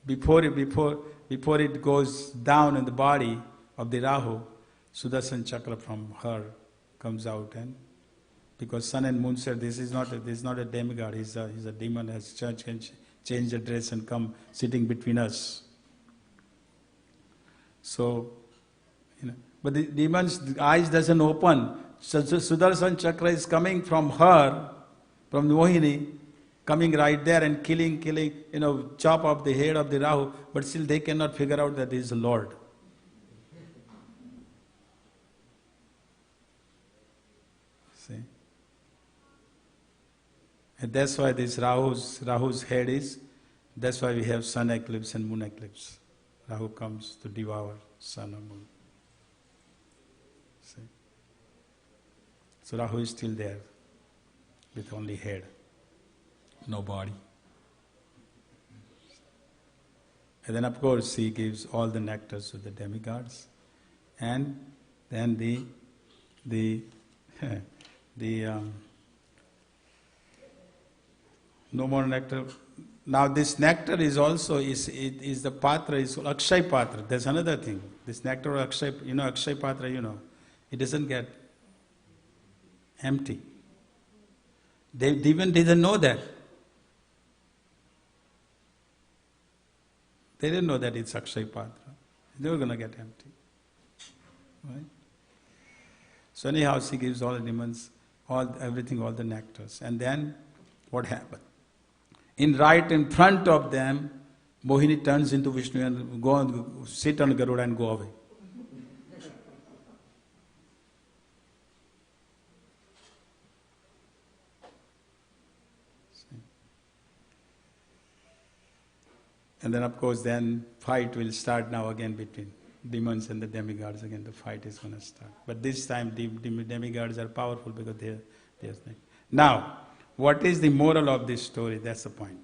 [SPEAKER 5] before it goes down in the body of the Rahu, Sudarshan Chakra from her comes out, and because sun and moon said this is not a demigod, he's a demon, has changed the dress and come sitting between us. So, but the demon's eyes doesn't open. So Sudarshan Chakra is coming from her, from the Mohini, coming right there and killing, chop off the head of the Rahu, but still they cannot figure out that he is the Lord. See? And that's why this Rahu's head is, that's why we have sun eclipse and moon eclipse. Rahu comes to devour sun or moon. See? So Rahu is still there, with only head, no body. And then of course he gives all the nectars to the demigods, and then no more nectar. Now this nectar is also is the patra is Akshay Patra. There's another thing. This nectar Akshay, Akshay Patra, it doesn't get empty. They even didn't know that. They didn't know that it's Akshay Patra. They were going to get empty. Right? So anyhow, she gives all the demons, everything, all the nectars. And then what happened? Right in front of them, Mohini turns into Vishnu and go and sit on Garuda and go away. And then of course then fight will start now again between demons and the demigods. Again the fight is going to start. But this time the demigods are powerful because they're now, what is the moral of this story? That's the point.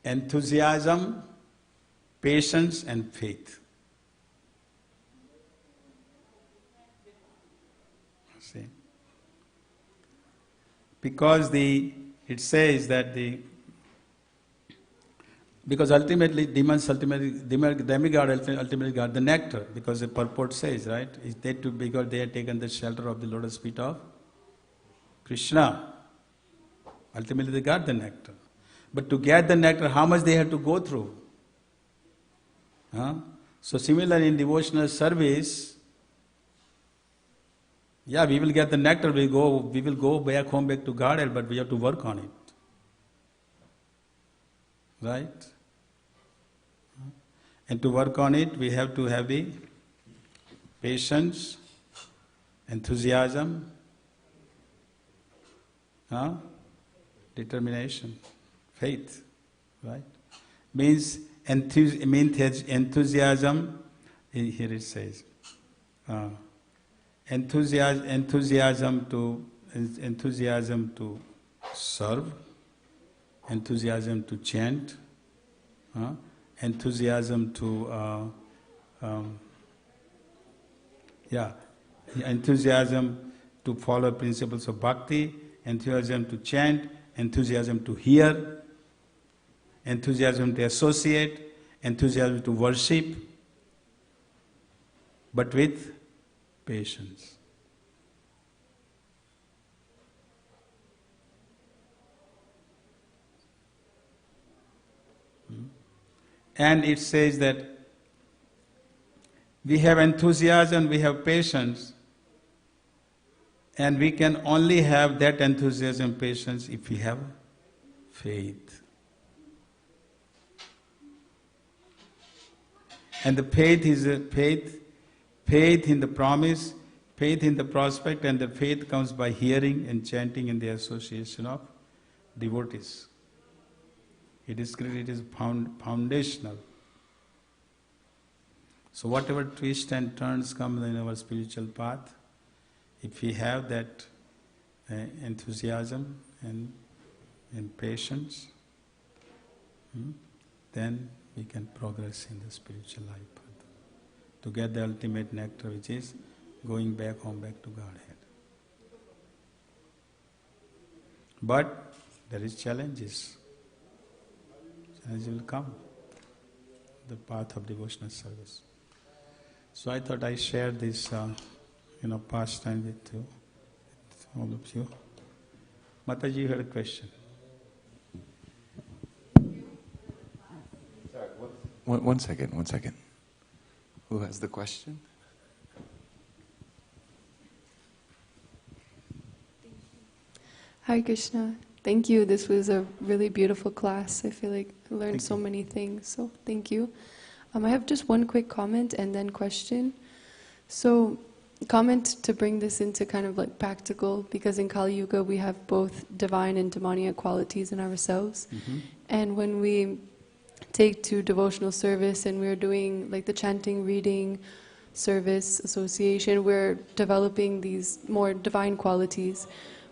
[SPEAKER 5] Enthusiasm, patience and faith. See? Because it says that because ultimately demigod ultimately got the nectar, because the purport says, right, because they had taken the shelter of the lotus feet of Krishna. Ultimately they got the nectar. But to get the nectar, how much they had to go through? So similarly in devotional service, we will get the nectar, we will go back home, back to Godhead, but we have to work on it. Right? And to work on it, we have to have the patience, enthusiasm, determination, faith, right? Means enthusiasm. Here it says, enthusiasm to serve, enthusiasm to chant, enthusiasm to enthusiasm to follow principles of bhakti, enthusiasm to chant, enthusiasm to hear, enthusiasm to associate, enthusiasm to worship, but with patience. And it says that we have enthusiasm, we have patience, and we can only have that enthusiasm, patience, if we have faith. And the faith is a faith in the promise, faith in the prospect, and the faith comes by hearing and chanting in the association of devotees. It is foundational. So whatever twists and turns come in our spiritual path, if we have that enthusiasm and patience, then we can progress in the spiritual life to get the ultimate nectar, which is going back home, back to Godhead. But there is challenges. Challenges will come. The path of devotional service. So I thought I shared this, pastime with you, with all of you. Mataji, you had a question.
[SPEAKER 4] Sorry, one second. Who has the question?
[SPEAKER 6] Hare Krishna. Thank you. This was a really beautiful class. I feel like I learned so many things. So thank you. I have just one quick comment and then question. So comment to bring this into kind of like practical, because in Kali Yuga we have both divine and demoniac qualities in ourselves.
[SPEAKER 5] Mm-hmm.
[SPEAKER 6] And when we take to devotional service and we're doing like the chanting, reading, service, association, we're developing these more divine qualities.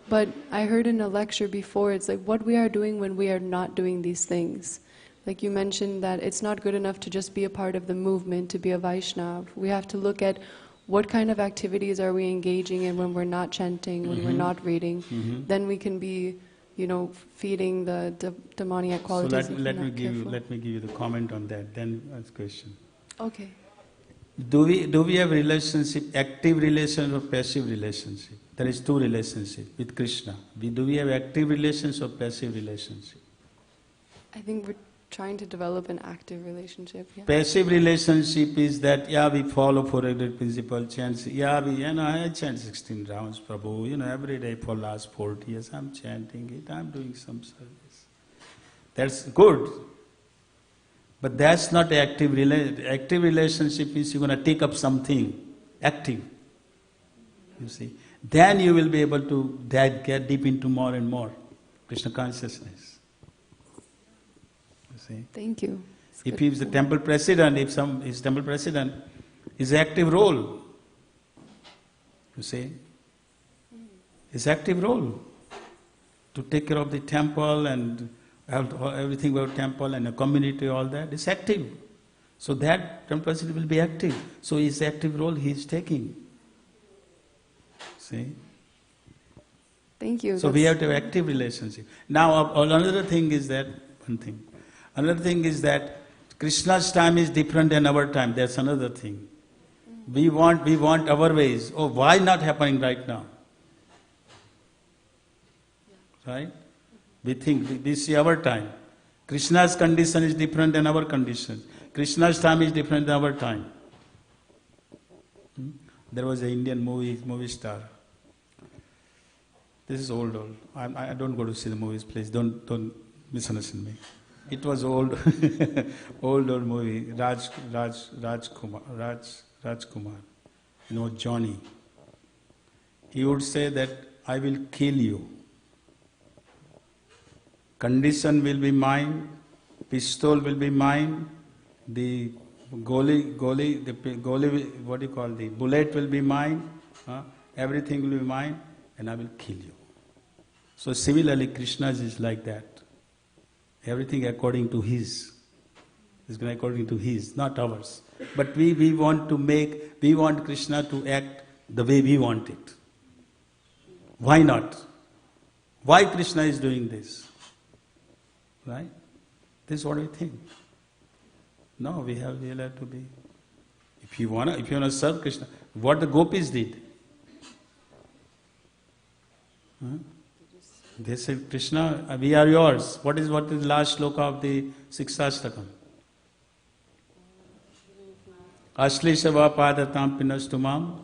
[SPEAKER 6] But I heard in a lecture before, it's like what we are doing when we are not doing these things. Like you mentioned that it's not good enough to just be a part of the movement, to be a Vaishnav. We have to look at what kind of activities are we engaging in when we're not chanting, when we're not reading. Then we can be, feeding the demoniac qualities.
[SPEAKER 5] So let me give you the comment on that. Then ask question.
[SPEAKER 6] Okay.
[SPEAKER 5] Do we have relationship, active relationship or passive relationship? There is two relationships with Krishna. Do we have active relationship or passive relationship?
[SPEAKER 6] I think we're trying to develop an active relationship. Yeah.
[SPEAKER 5] Passive relationship is that, we follow 400 principle chants. I chant 16 rounds, Prabhu. Every day for last 40 years I'm chanting it. I'm doing some service. That's good. But that's not active relationship. Active relationship means you're going to take up something active. You see. Then you will be able to get deep into more and more Krishna consciousness. You see.
[SPEAKER 6] Thank you.
[SPEAKER 5] If he is the temple president, his temple president is active role. You see. His active role to take care of the temple and everything about temple and the community, all that is active. So that temple president will be active. So his active role he is taking. See?
[SPEAKER 6] Thank you.
[SPEAKER 5] So we have to have active relationship. Now another thing is that, Another thing is that Krishna's time is different than our time. That's another thing. We want our ways. Oh, why not happening right now? Right? We see our time. Krishna's condition is different than our condition. Krishna's time is different than our time. There was an Indian movie star. This is old. I don't go to see the movies, please. Don't misunderstand me. It was old movie. Rajkumar. Johnny. He would say that I will kill you. Condition will be mine. Pistol will be mine. The bullet will be mine. Everything will be mine, and I will kill you. So similarly, Krishna is like that. Everything according to His. It's going according to His, not ours. But we want Krishna to act the way we want it. Why not? Why Krishna is doing this? Right? This is what we think. No, we'll have to be. If you wanna serve Krishna, what the gopis did. Huh? They said, Krishna, we are yours. What is the last shloka of the Siksashtakam? Ashlishava padatam pinastumam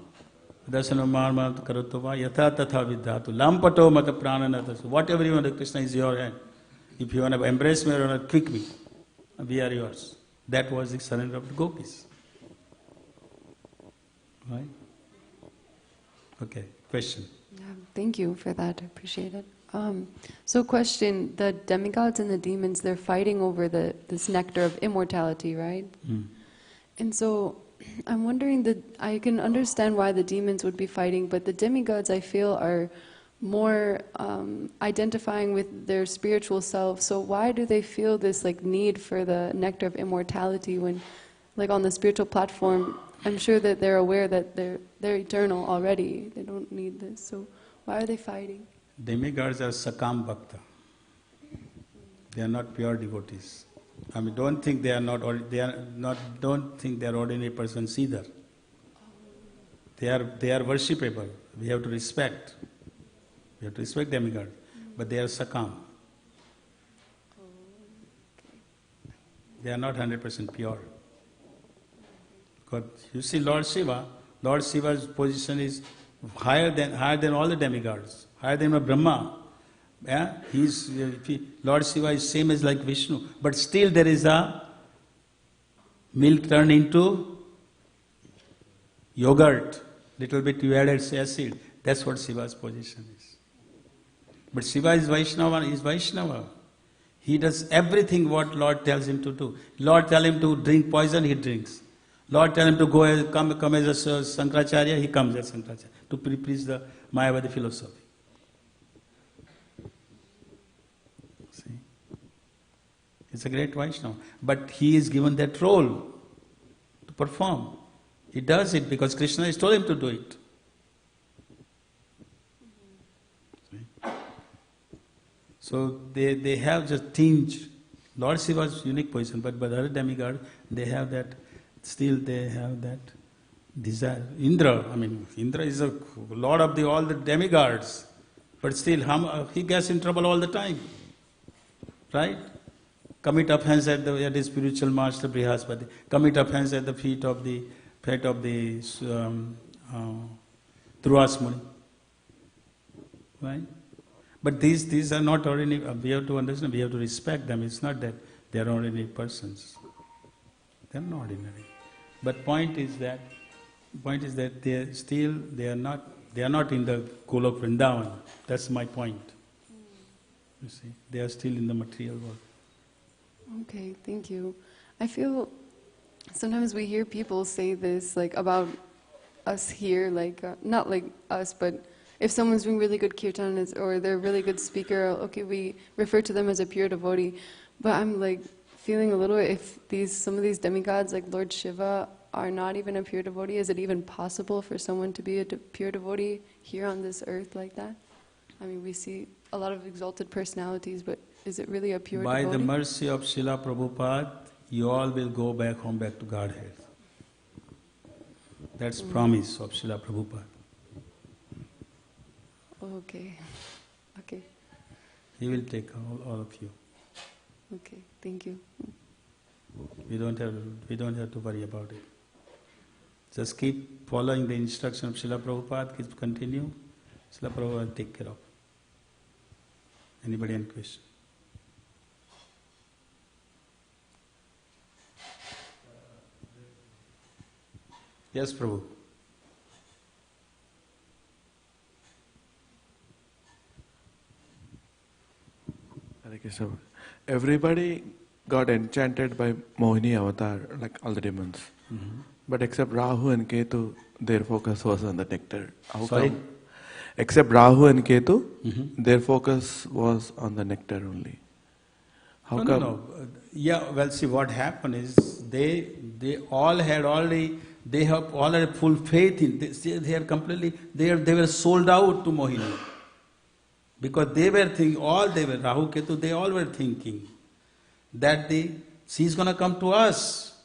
[SPEAKER 5] dasanamar karutava yatha tatha vidhatu lampato mata prananatasu. Whatever you want, Krishna is your hand. If you want to embrace me or kick me, we are yours. That was the surrender of the gopis. Right? Okay, question.
[SPEAKER 6] Yeah, thank you for that. I appreciate it. So question, the demigods and the demons, they're fighting over this nectar of immortality, right?
[SPEAKER 5] Mm.
[SPEAKER 6] And so I'm wondering that I can understand why the demons would be fighting, but the demigods I feel are more identifying with their spiritual self. So why do they feel this need for the nectar of immortality when, on the spiritual platform, I'm sure that they're aware that they're eternal already. They don't need this. So why are they fighting?
[SPEAKER 5] Demigods are sakam bhakta. They are not pure devotees. I mean, don't think they are don't think they are ordinary persons either. They are worshipable. We have to respect. We have to respect demigods, but they are sakam. They are not 100% pure. Because you see, Lord Shiva's position is higher than all the demigods, higher than Brahma. Yeah? Lord Shiva is same as like Vishnu, but still there is a milk turned into yogurt. Little bit you added acid. That's what Shiva's position is. But Shiva is Vaishnava. He does everything what Lord tells him to do. Lord tells him to drink poison, he drinks. Lord tells him to come as a Sankaracharya, he comes as Sankaracharya to preach the Mayavadi philosophy. See? It's a great Vaishnava. But he is given that role to perform. He does it because Krishna has told him to do it. See? So they have just tinge. Lord Shiva's unique position, but other demigods, they have that. Still they have that desire. Indra is a lord of all the demigods, but still he gets in trouble all the time. Right? Commit offense at his spiritual master Brihaspati. Commit offense at the feet of the Durvas Muni. Right? But these are not ordinary. We have to understand. We have to respect them. It's not that they are ordinary persons. They are not ordinary. But point is that they are not in the Golok Vrindavan. That's my point. You see, they are still in the material world.
[SPEAKER 6] Okay, thank you. I feel sometimes we hear people say this about us here, not like us, but if someone's doing really good kirtan or they're a really good speaker, okay, we refer to them as a pure devotee. But I'm feeling a little, if some of these demigods like Lord Shiva are not even a pure devotee, is it even possible for someone to be a pure devotee here on this earth like that? I mean, we see a lot of exalted personalities, but is it really a pure devotee?
[SPEAKER 5] By the mercy of Srila Prabhupada, you all will go back home, back to Godhead. That's promise of Srila Prabhupada.
[SPEAKER 6] Okay. Okay.
[SPEAKER 5] He will take all of you.
[SPEAKER 6] Okay, thank you.
[SPEAKER 5] We don't have to worry about it. Just keep following the instruction of Srila Prabhupada, continue. Srila Prabhupada will take care of. Anybody any question? Yes, Prabhu.
[SPEAKER 7] Hare Krishna. Everybody got enchanted by Mohini avatar, like all the demons.
[SPEAKER 5] Mm-hmm.
[SPEAKER 7] But except Rahu and Ketu, their focus was on the nectar. How
[SPEAKER 5] Sorry?
[SPEAKER 7] come? Except Rahu and Ketu,
[SPEAKER 5] Mm-hmm.
[SPEAKER 7] their focus was on the nectar only. How
[SPEAKER 5] no,
[SPEAKER 7] come?
[SPEAKER 5] no, no. Yeah, well, see, what happened is they all had already, they have already full faith in, they are completely, they were sold out to Mohini. Because they were thinking, Rahu Ketu, they all were thinking that she is going to come to us.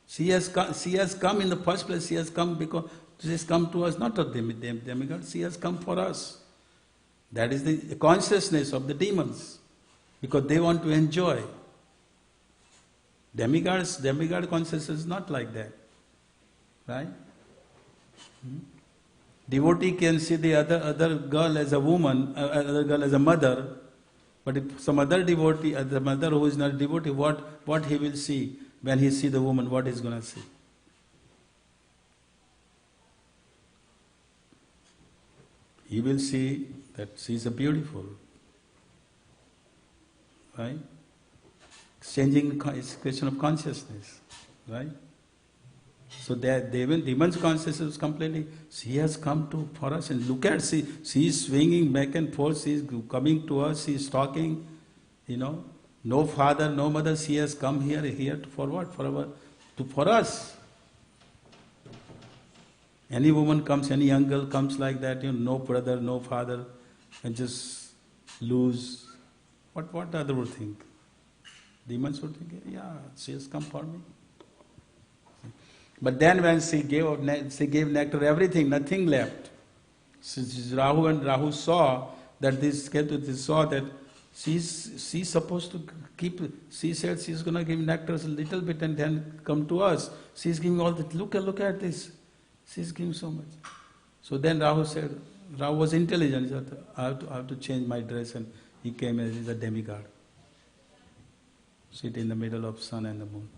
[SPEAKER 5] She has come in the first place, she has come because she has come to us, not a demigod, she has come for us. That is the consciousness of the demons, because they want to enjoy. Demigod consciousness is not like that, right? Devotee can see the other girl as a woman, other girl as a mother, but if some other devotee, the mother who is not a devotee, what he will see when he see the woman, what he is going to see? He will see that she is a beautiful, right? Exchanging is a question of consciousness, right? So that demon's consciousness is completely, she has come for us, and look at, she is swinging back and forth, she is coming to us, she is talking, no father, no mother, she has come here for what? For us. Any woman comes, any young girl comes like that, no brother, no father, and just lose. What other would think? Demons would think, yeah, she has come for me. But then when she gave nectar, everything, nothing left. Rahu saw that this Ketu saw that she's supposed to keep. She said she's going to give nectar a little bit and then come to us. She's giving all that. Look at this. She's giving so much. So then Rahu said, Rahu was intelligent. He said, I have to change my dress, and he came as a demigod. Sit in the middle of sun and the moon.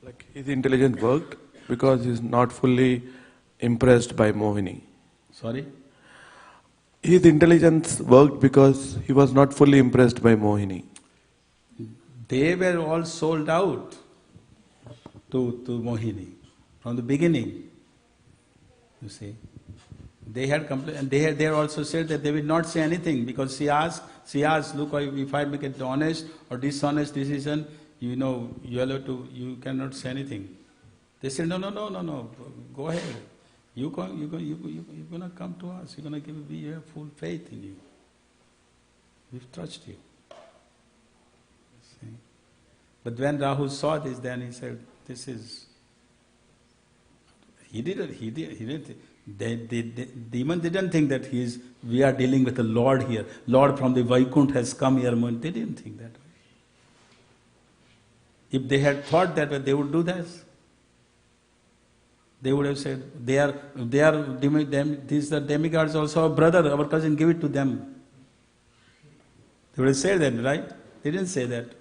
[SPEAKER 7] Like his intelligence worked because he's not fully impressed by Mohini.
[SPEAKER 5] Sorry?
[SPEAKER 7] His intelligence worked because he was not fully impressed by Mohini.
[SPEAKER 5] They were all sold out to Mohini from the beginning. You see, they had and they also said that they will not say anything, because she asked, look, if I make an honest or dishonest decision, you cannot say anything. They said, no, go ahead. You're going to come to us. You're going to we have full faith in you. We trust you. See? But when Rahu saw this, then he said, this is... He didn't. The demon didn't think that we are dealing with a Lord here. Lord from the Vaikuntha has come here. They didn't think that way. If they had thought that way, they would do this. They would have said, these are demigods, also our brother, our cousin, give it to them. They would have said that, right? They didn't say that.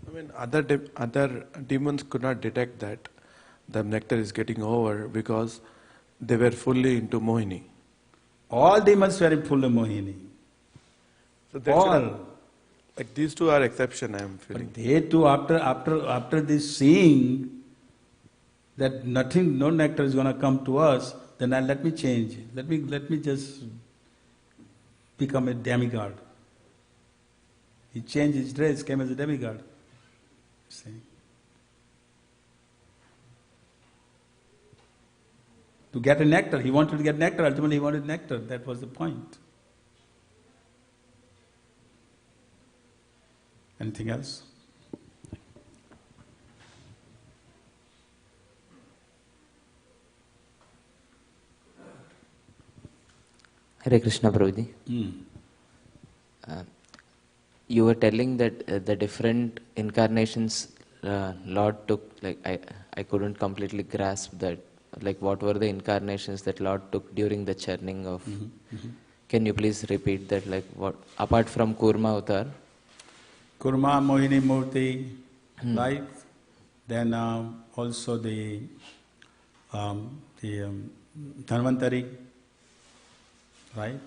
[SPEAKER 7] I mean, other demons could not detect that the nectar is getting over because they were fully into Mohini.
[SPEAKER 5] All demons were full of Mohini.
[SPEAKER 7] So all. Like these two are exception, I am feeling.
[SPEAKER 5] But they too, after this seeing that no nectar is going to come to us, then let me change. Let me just become a demigod. He changed his dress, came as a demigod. See? To get a nectar, he wanted to get nectar. Ultimately, he wanted nectar. That was the point. Anything else?
[SPEAKER 8] Hare Krishna, Prabhuji. You were telling that the different incarnations Lord took, like I couldn't completely grasp that. Like what were the incarnations that Lord took during the churning of... Can you please repeat that? Like what, apart from Kurma Avatar?
[SPEAKER 5] Kurma, Mohini-murti, right? Then also the Dhanvantari, right?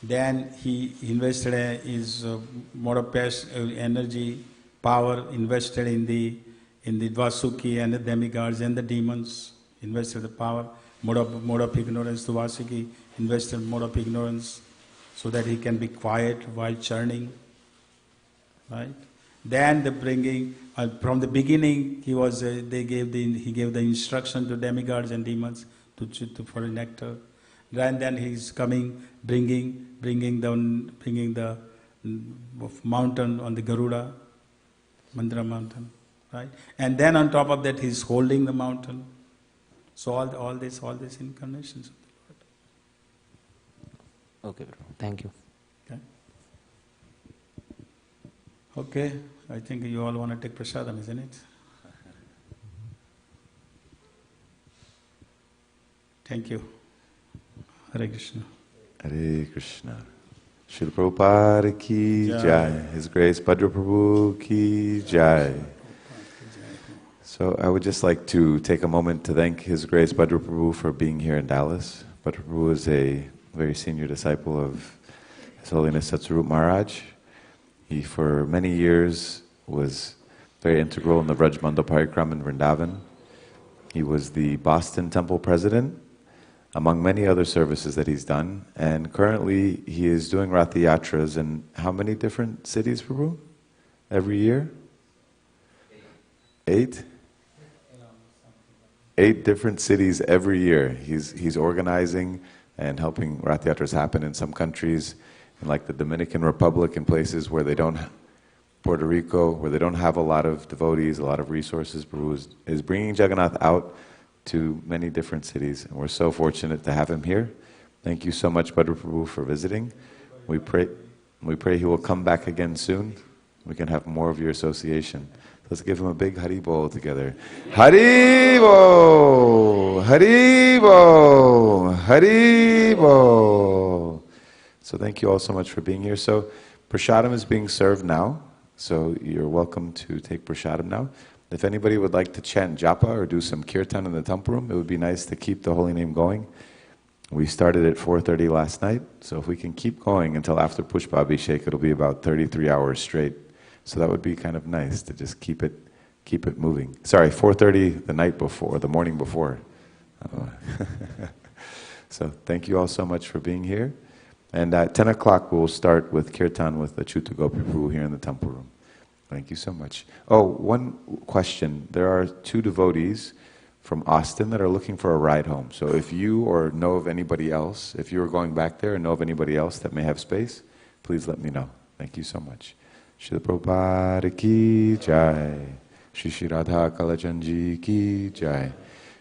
[SPEAKER 5] Then he invested his more of energy, power, invested in the Vasuki and the demigods and the demons, invested the power, mode of ignorance. The Vasiki invests in mode of ignorance so that he can be quiet while churning. Right? Then the bringing from the beginning, he gave the instruction to demigods and demons for the nectar. Then he's coming, bringing the mountain on the Garuda, Mandra mountain, right? And then on top of that, he's holding the mountain. So all these incarnations.
[SPEAKER 8] Okay, bro. Thank you.
[SPEAKER 5] Okay, I think you all want to take prasadam, isn't it? Thank you. Hare Krishna.
[SPEAKER 4] Hare Krishna. Srila Prabhupada ki jai. His Grace Bhadra Prabhu ki jai. So I would just like to take a moment to thank His Grace Bhadra Prabhu for being here in Dallas. Bhadra Prabhu is a very senior disciple of His Holiness Satsarup Maharaj. He for many years was very integral in the Vrajmanda Parikram in Vrindavan. He was the Boston Temple President, among many other services that he's done. And currently he is doing Ratha Yatras in how many different cities, Prabhu? Every year? 8? 8 different cities every year. He's organizing and helping Ratha Yatras happen in some countries, in like the Dominican Republic, in places where they don't, Puerto Rico, where they don't have a lot of devotees, a lot of resources. Prabhu is bringing Jagannath out to many different cities, and we're so fortunate to have him here. Thank you so much, Bhadra Prabhu, for visiting. We pray he will come back again soon. We can have more of your association. Let's give him a big Hari Bol together. Hari Bol! Hari Bol! Hari Bol! So thank you all so much for being here. So prasadam is being served now, so you're welcome to take prasadam now. If anybody would like to chant japa or do some kirtan in the temple room, it would be nice to keep the holy name going. We started at 4:30 last night, so if we can keep going until after Pushpa Abhishek, it'll be about 33 hours straight. So that would be kind of nice to just keep it moving. Sorry, 4:30 the night before, the morning before. So thank you all so much for being here. And at 10 o'clock we'll start with kirtan with the Achyuta Gopi Prabhu here in the temple room. Thank you so much. Oh, one question. There are 2 devotees from Austin that are looking for a ride home. So if you or know of anybody else, if you are going back there and know of anybody else that may have space, please let me know. Thank you so much. Srila Prabhupada ki jai. Shri Shri Radha Kalajanji ki jai.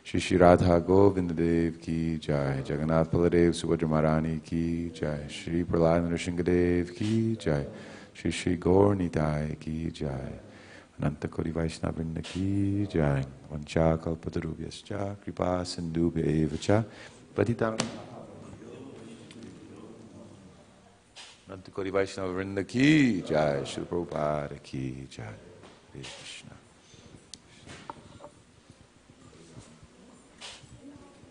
[SPEAKER 4] Shri Shri Radha Govindadev ki jai. Jagannath Baladev Subhadra Maharani ki jai. Shri Prahlad Nrsingadev ki jai. Shri Shri Gaur Nitai ki jai. Ananta Kori Vaishnavrinda ki jai. Vancha Kalpatarubhyascha Kripa Sindhubhya Evacha Patitam Ananta Kori Vaishnavrinda ki jai. Shri Prabhupada ki jai. Hare Krishna.